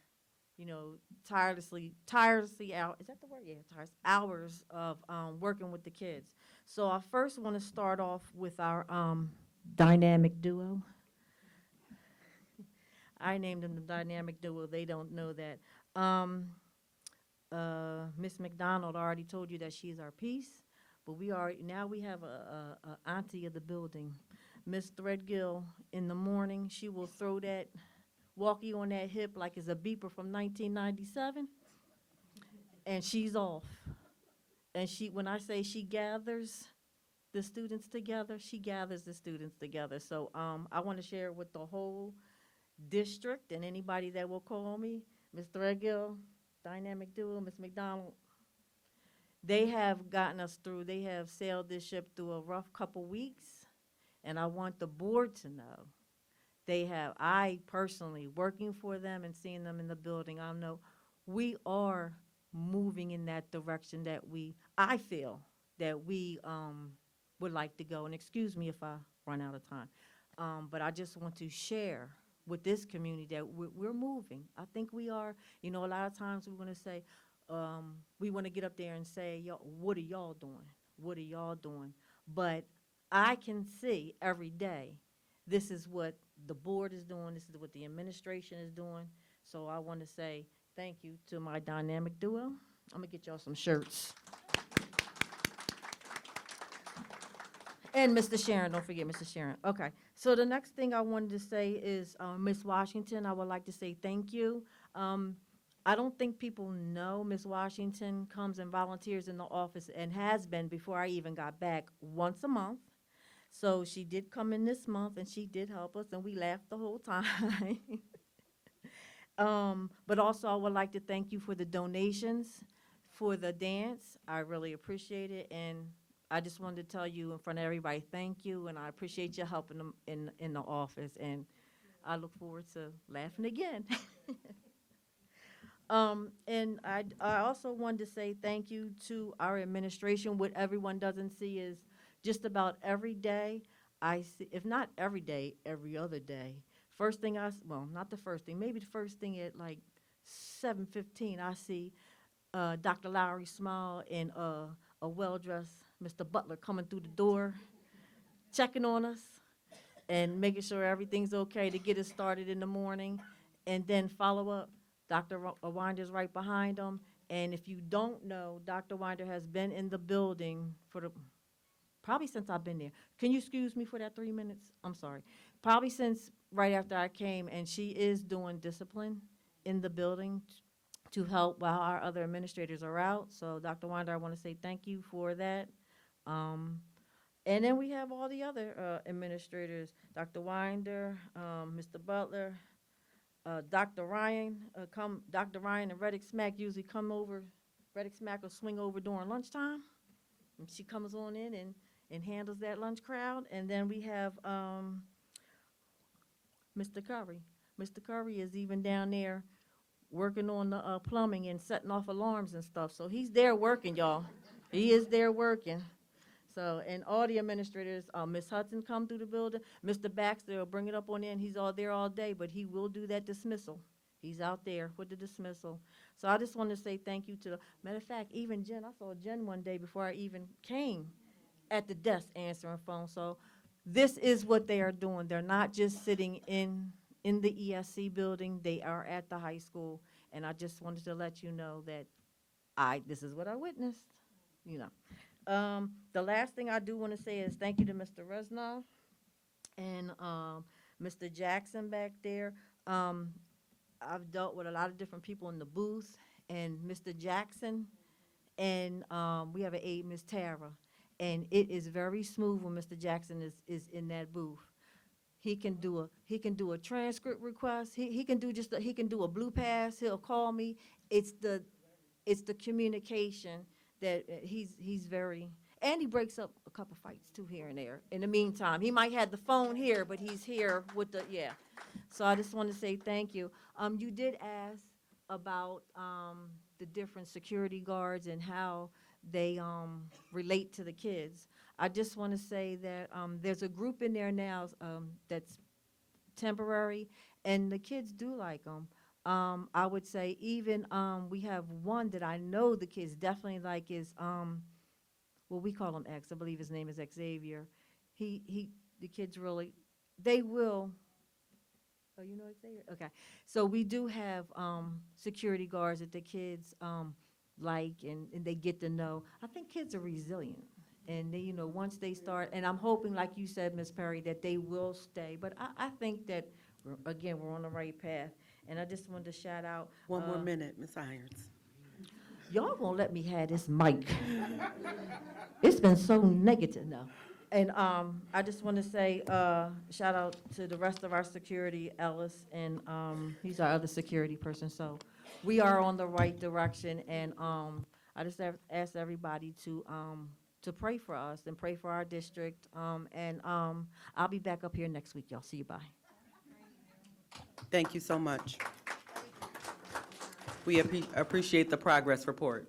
tirelessly out, is that the word? Yeah, hours of working with the kids. So I first want to start off with our dynamic duo. I named them the dynamic duo. They don't know that. Miss McDonald already told you that she's our piece, but we have a auntie of the building, Miss Threadgill. In the morning, she will throw that walkie on that hip like it's a beeper from 1997, and she's off. And when I say she gathers the students together, she gathers the students together. So I want to share with the whole district and anybody that will call me, Ms. Threadgill, Dynamic Duo, Ms. McDonald, they have gotten us through, they have sailed this ship through a rough couple weeks, and I want the board to know. I personally, working for them and seeing them in the building, I know we are moving in that direction that I feel that we would like to go. And excuse me if I run out of time. But I just want to share with this community that we're moving. I think we are. You know, a lot of times we're going to say, we want to get up there and say, "Yo, what are y'all doing? What are y'all doing?" But I can see every day, this is what the board is doing, this is what the administration is doing. So I want to say thank you to my dynamic duo. I'm going to get y'all some shirts. And Mr. Sharon, don't forget Mr. Sharon. Okay, so the next thing I wanted to say is, Ms. Washington, I would like to say thank you. I don't think people know Ms. Washington comes and volunteers in the office and has been before I even got back once a month. So she did come in this month and she did help us and we laughed the whole time. But also I would like to thank you for the donations for the dance. I really appreciate it, and I just wanted to tell you in front of everybody, thank you, and I appreciate your help in the office, and I look forward to laughing again. And I also wanted to say thank you to our administration. What everyone doesn't see is just about every day, I see, if not every day, every other day. First thing well, not the first thing, maybe the first thing at like 7:15, I see Dr. Lowry Smile and a well-dressed Mr. Butler coming through the door, checking on us and making sure everything's okay to get us started in the morning. And then follow up, Dr. Winder's right behind him. And if you don't know, Dr. Winder has been in the building for probably since I've been there. Can you excuse me for that 3 minutes? I'm sorry. Probably since right after I came, and she is doing discipline in the building to help while our other administrators are out. So Dr. Winder, I want to say thank you for that. And then we have all the other administrators, Dr. Winder, Mr. Butler, Dr. Ryan, Dr. Ryan and Reddick Smack usually come over. Reddick Smack will swing over during lunchtime. And she comes on in and handles that lunch crowd. And then we have Mr. Curry. Mr. Curry is even down there working on the plumbing and setting off alarms and stuff. So he's there working, y'all. He is there working. So, and all the administrators, Ms. Hudson come through the building. Mr. Baxter will bring it up on in. He's all there all day, but he will do that dismissal. He's out there with the dismissal. So I just want to say thank you to, matter of fact, even Jen, I saw Jen one day before I even came at the desk answering phone. So this is what they are doing. They're not just sitting in the ESC building. They are at the high school. And I just wanted to let you know that this is what I witnessed, you know. The last thing I do want to say is thank you to Mr. Reznov and Mr. Jackson back there. I've dealt with a lot of different people in the booth, and Mr. Jackson, and we have an aide, Ms. Tara, and it is very smooth when Mr. Jackson is in that booth. He can do a transcript request. He can do a blue pass. He'll call me. It's the communication that he's very, and he breaks up a couple fights too here and there. In the meantime, he might have the phone here, but he's here with the, yeah. So I just want to say thank you. You did ask about the different security guards and how they relate to the kids. I just want to say that there's a group in there now that's temporary, and the kids do like them. I would say even we have one that I know the kids definitely like is, well, we call him X. I believe his name is Xavier. The kids really, they will. Oh, you know Xavier? Okay. So we do have security guards that the kids like and they get to know. I think kids are resilient. And they, you know, once they start, and I'm hoping, like you said, Ms. Perry, that they will stay. But I think that, again, we're on the right path. And I just wanted to shout out. One more minute, Ms. Irons. Y'all won't let me have this mic. It's been so negative now. And I just want to say, shout out to the rest of our security, Ellis, and he's our other security person. So we are on the right direction, and I just ask everybody to pray for us and pray for our district. And I'll be back up here next week, y'all. See you, bye. Thank you so much. We appreciate the progress report.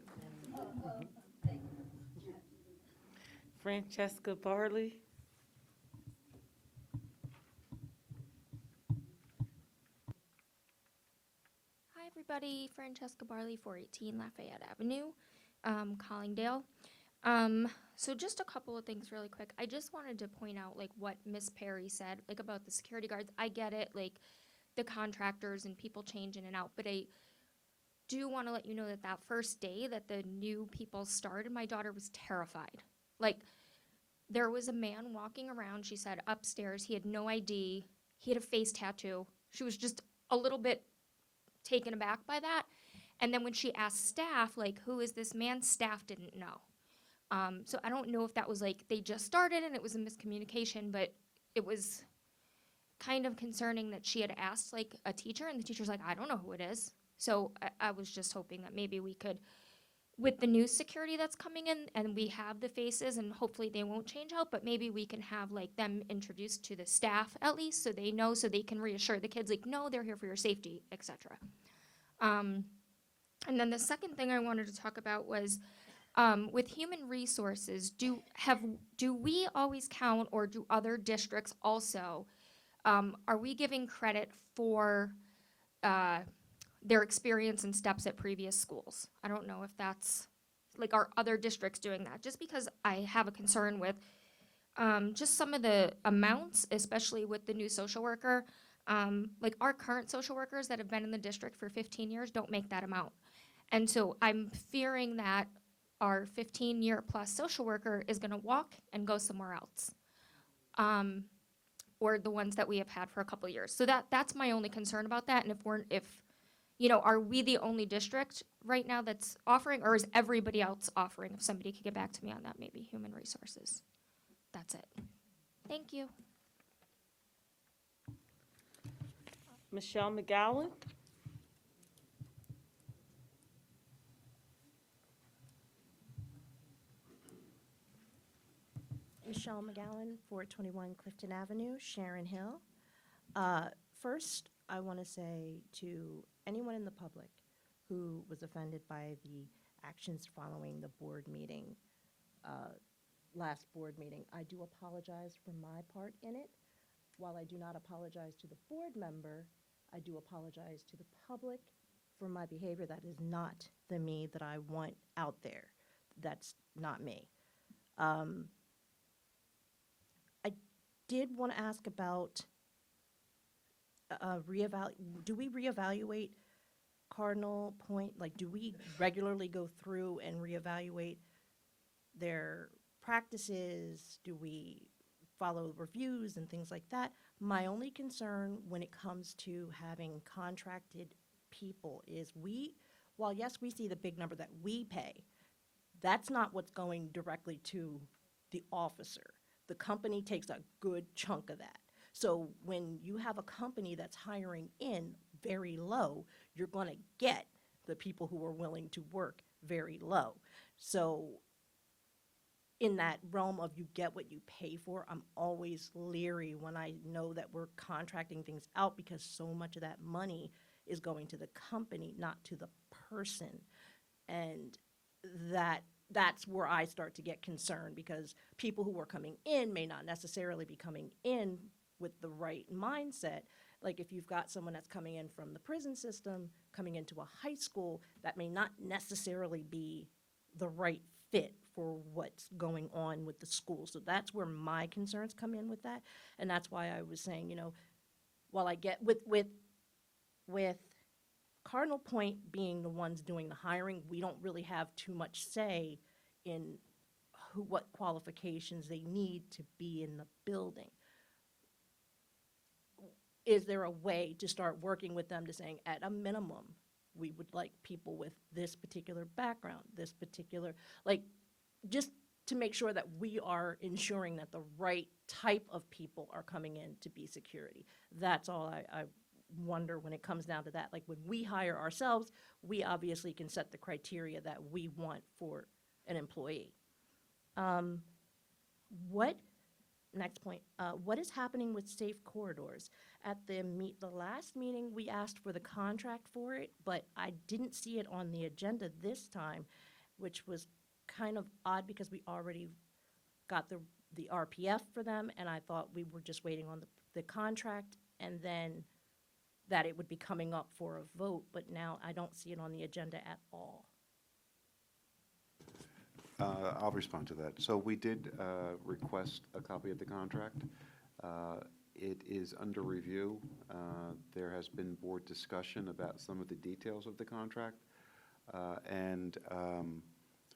Francesca Barley. Hi, everybody. Francesca Barley, 418 Lafayette Avenue, Collingdale. So just a couple of things really quick. I just wanted to point out, like, what Miss Perry said, like, about the security guards. I get it, like, the contractors and people change in and out, but I do want to let you know that that first day that the new people started, my daughter was terrified. Like, there was a man walking around, she said, upstairs. He had no ID. He had a face tattoo. She was just a little bit taken aback by that. And then when she asked staff, like, who is this man, staff didn't know. So I don't know if that was like they just started and it was a miscommunication, but it was kind of concerning that she had asked like a teacher and the teacher's like, I don't know who it is. So I was just hoping that maybe we could, with the new security that's coming in and we have the faces and hopefully they won't change out, but maybe we can have like them introduced to the staff at least so they know, so they can reassure the kids like, no, they're here for your safety, etc. And then the second thing I wanted to talk about was with human resources, do we always count, or do other districts also, are we giving credit for their experience and steps at previous schools? I don't know if that's, like, are other districts doing that? Just because I have a concern with just some of the amounts, especially with the new social worker. Like, our current social workers that have been in the district for 15 years don't make that amount. And so I'm fearing that our 15-year-plus social worker is going to walk and go somewhere else, or the ones that we have had for a couple of years. So that's my only concern about that. And are we the only district right now that's offering, or is everybody else offering? If somebody could get back to me on that, maybe human resources. That's it. Thank you. Michelle McGowan. Michelle McGowan, 421 Clifton Avenue, Sharon Hill. First, I want to say to anyone in the public who was offended by the actions following the board meeting, last board meeting, I do apologize for my part in it. While I do not apologize to the board member, I do apologize to the public for my behavior. That is not the me that I want out there. That's not me. Did want to ask about do we reevaluate Cardinal Point? Like, do we regularly go through and reevaluate their practices? Do we follow reviews and things like that? My only concern when it comes to having contracted people is while yes, we see the big number that we pay, that's not what's going directly to the officer. The company takes a good chunk of that. So when you have a company that's hiring in very low, you're going to get the people who are willing to work very low. So in that realm of you get what you pay for, I'm always leery when I know that we're contracting things out because so much of that money is going to the company, not to the person. And that's where I start to get concerned, because people who are coming in may not necessarily be coming in with the right mindset. Like, if you've got someone that's coming in from the prison system, coming into a high school, that may not necessarily be the right fit for what's going on with the school. So that's where my concerns come in with that. And that's why I was saying, while I get with Cardinal Point being the ones doing the hiring, we don't really have too much say in what qualifications they need to be in the building. Is there a way to start working with them to saying, at a minimum, we would like people with this particular background, this particular, like, just to make sure that we are ensuring that the right type of people are coming in to be security. That's all I wonder when it comes down to that. Like when we hire ourselves, we obviously can set the criteria that we want for an employee. Next point, what is happening with safe corridors? At the last meeting, we asked for the contract for it, but I didn't see it on the agenda this time, which was kind of odd because we already got the RPF for them, and I thought we were just waiting on the contract, and then that it would be coming up for a vote, but now I don't see it on the agenda at all. I'll respond to that. So we did request a copy of the contract. It is under review. There has been board discussion about some of the details of the contract.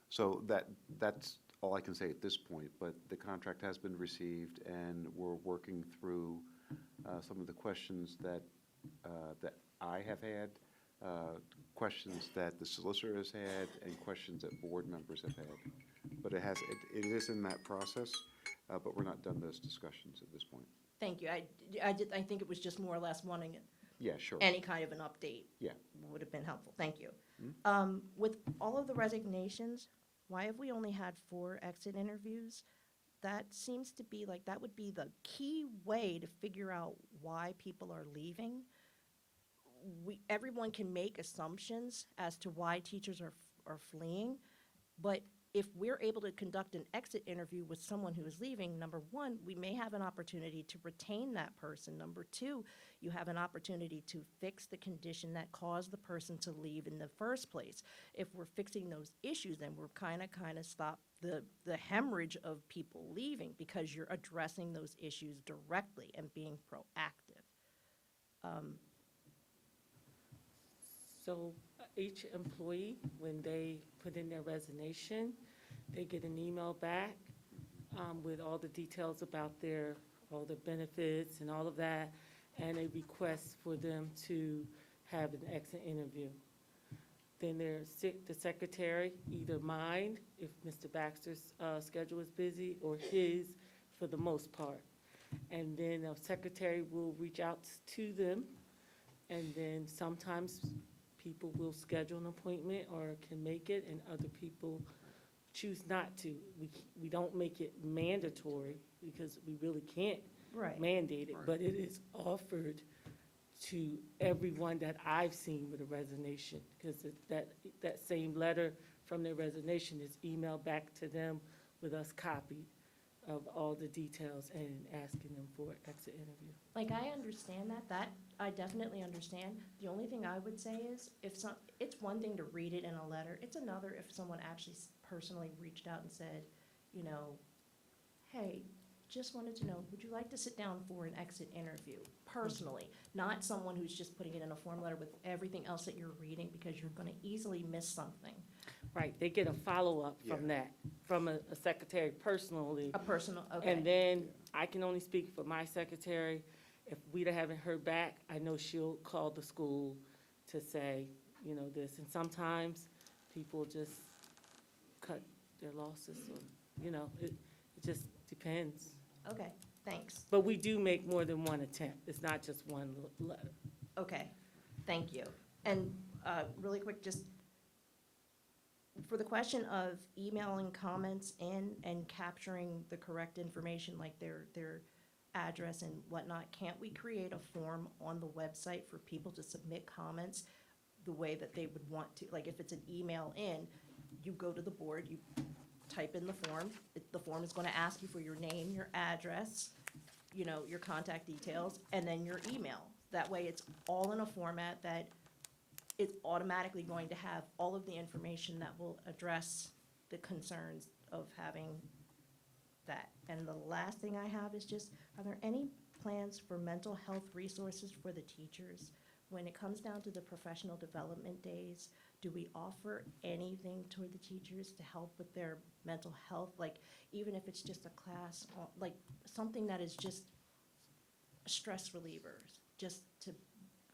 So that's all I can say at this point, but the contract has been received, and we're working through some of the questions that I have had, questions that the solicitor has had, and questions that board members have had. But it is in that process, but we're not done those discussions at this point. Thank you. I think it was just more or less wanting Yeah, sure. any kind of an update. Yeah. Would have been helpful. Thank you. With all of the resignations, why have we only had 4 exit interviews? That seems to be like, that would be the key way to figure out why people are leaving. Everyone can make assumptions as to why teachers are fleeing, but if we're able to conduct an exit interview with someone who is leaving, number one, we may have an opportunity to retain that person. Number two, you have an opportunity to fix the condition that caused the person to leave in the first place. If we're fixing those issues, then we're kind of stop the hemorrhage of people leaving because you're addressing those issues directly and being proactive. So each employee, when they put in their resignation, they get an email back with all the details about all the benefits and all of that, and a request for them to have an exit interview. Then the secretary, either mine, if Mr. Baxter's schedule is busy, or his for the most part. And then a secretary will reach out to them, and then sometimes people will schedule an appointment or can make it, and other people choose not to. We don't make it mandatory because we really can't Right. mandate it, but it is offered to everyone that I've seen with a resignation, because that same letter from their resignation is emailed back to them with us copied of all the details and asking them for an exit interview. Like, I understand that I definitely understand. The only thing I would say is, it's one thing to read it in a letter, it's another if someone actually personally reached out and said, hey, just wanted to know, would you like to sit down for an exit interview, personally? Not someone who's just putting it in a form letter with everything else that you're reading, because you're gonna easily miss something. Right, they get a follow-up from that, from a secretary personally. A personal, okay. And then I can only speak for my secretary. If we haven't heard back, I know she'll call the school to say, this. And sometimes people just cut their losses, or, it just depends. Okay, thanks. But we do make more than one attempt. It's not just one letter. Okay, thank you. And really quick, just for the question of emailing comments in and capturing the correct information, like their address and whatnot, can't we create a form on the website for people to submit comments the way that they would want to? Like, if it's an email in, you go to the board, you type in the form. The form is going to ask you for your name, your address, your contact details, and then your email. That way, it's all in a format that it's automatically going to have all of the information that will address the concerns of having that. And the last thing I have is just, are there any plans for mental health resources for the teachers? When it comes down to the professional development days, do we offer anything toward the teachers to help with their mental health? Like, even if it's just a class, like something that is just stress relievers, just to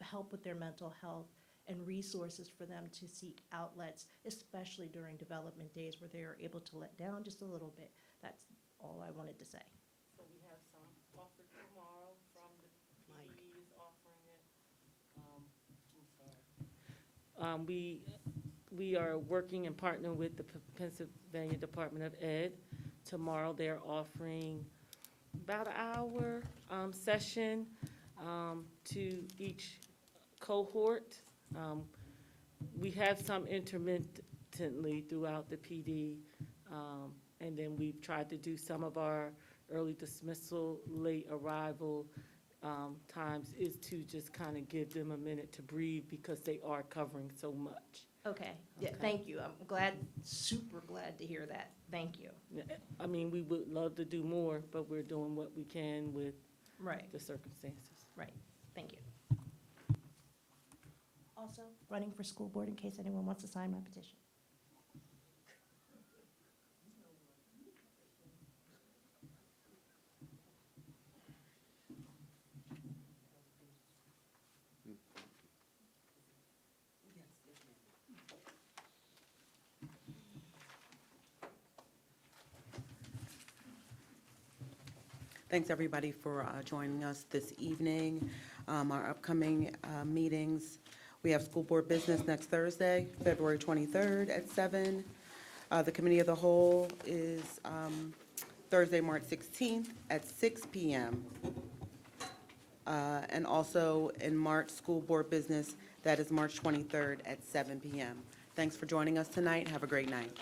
help with their mental health and resources for them to seek outlets, especially during development days where they are able to let down just a little bit. That's all I wanted to say. So we have some offered tomorrow from the PD is offering it. I'm sorry. We are working and partnering with the Pennsylvania Department of Ed. Tomorrow, they're offering about an hour session to each cohort. We have some intermittently throughout the PD, and then we've tried to do some of our early dismissal, late arrival times is to just kind of give them a minute to breathe because they are covering so much. Okay, yeah, Okay. thank you. I'm glad, super glad to hear that. Thank you. Yeah, I mean, we would love to do more, but we're doing what we can with Right, the circumstances. right. Thank you. Also, running for school board in case anyone wants to sign my petition. Thanks, everybody, for joining us this evening. Our upcoming meetings, we have school board business next Thursday, February 23rd at 7. The committee of the whole is Thursday, March 16th at 6 p.m. And also in March, school board business, that is March 23rd at 7 p.m. Thanks for joining us tonight. Have a great night.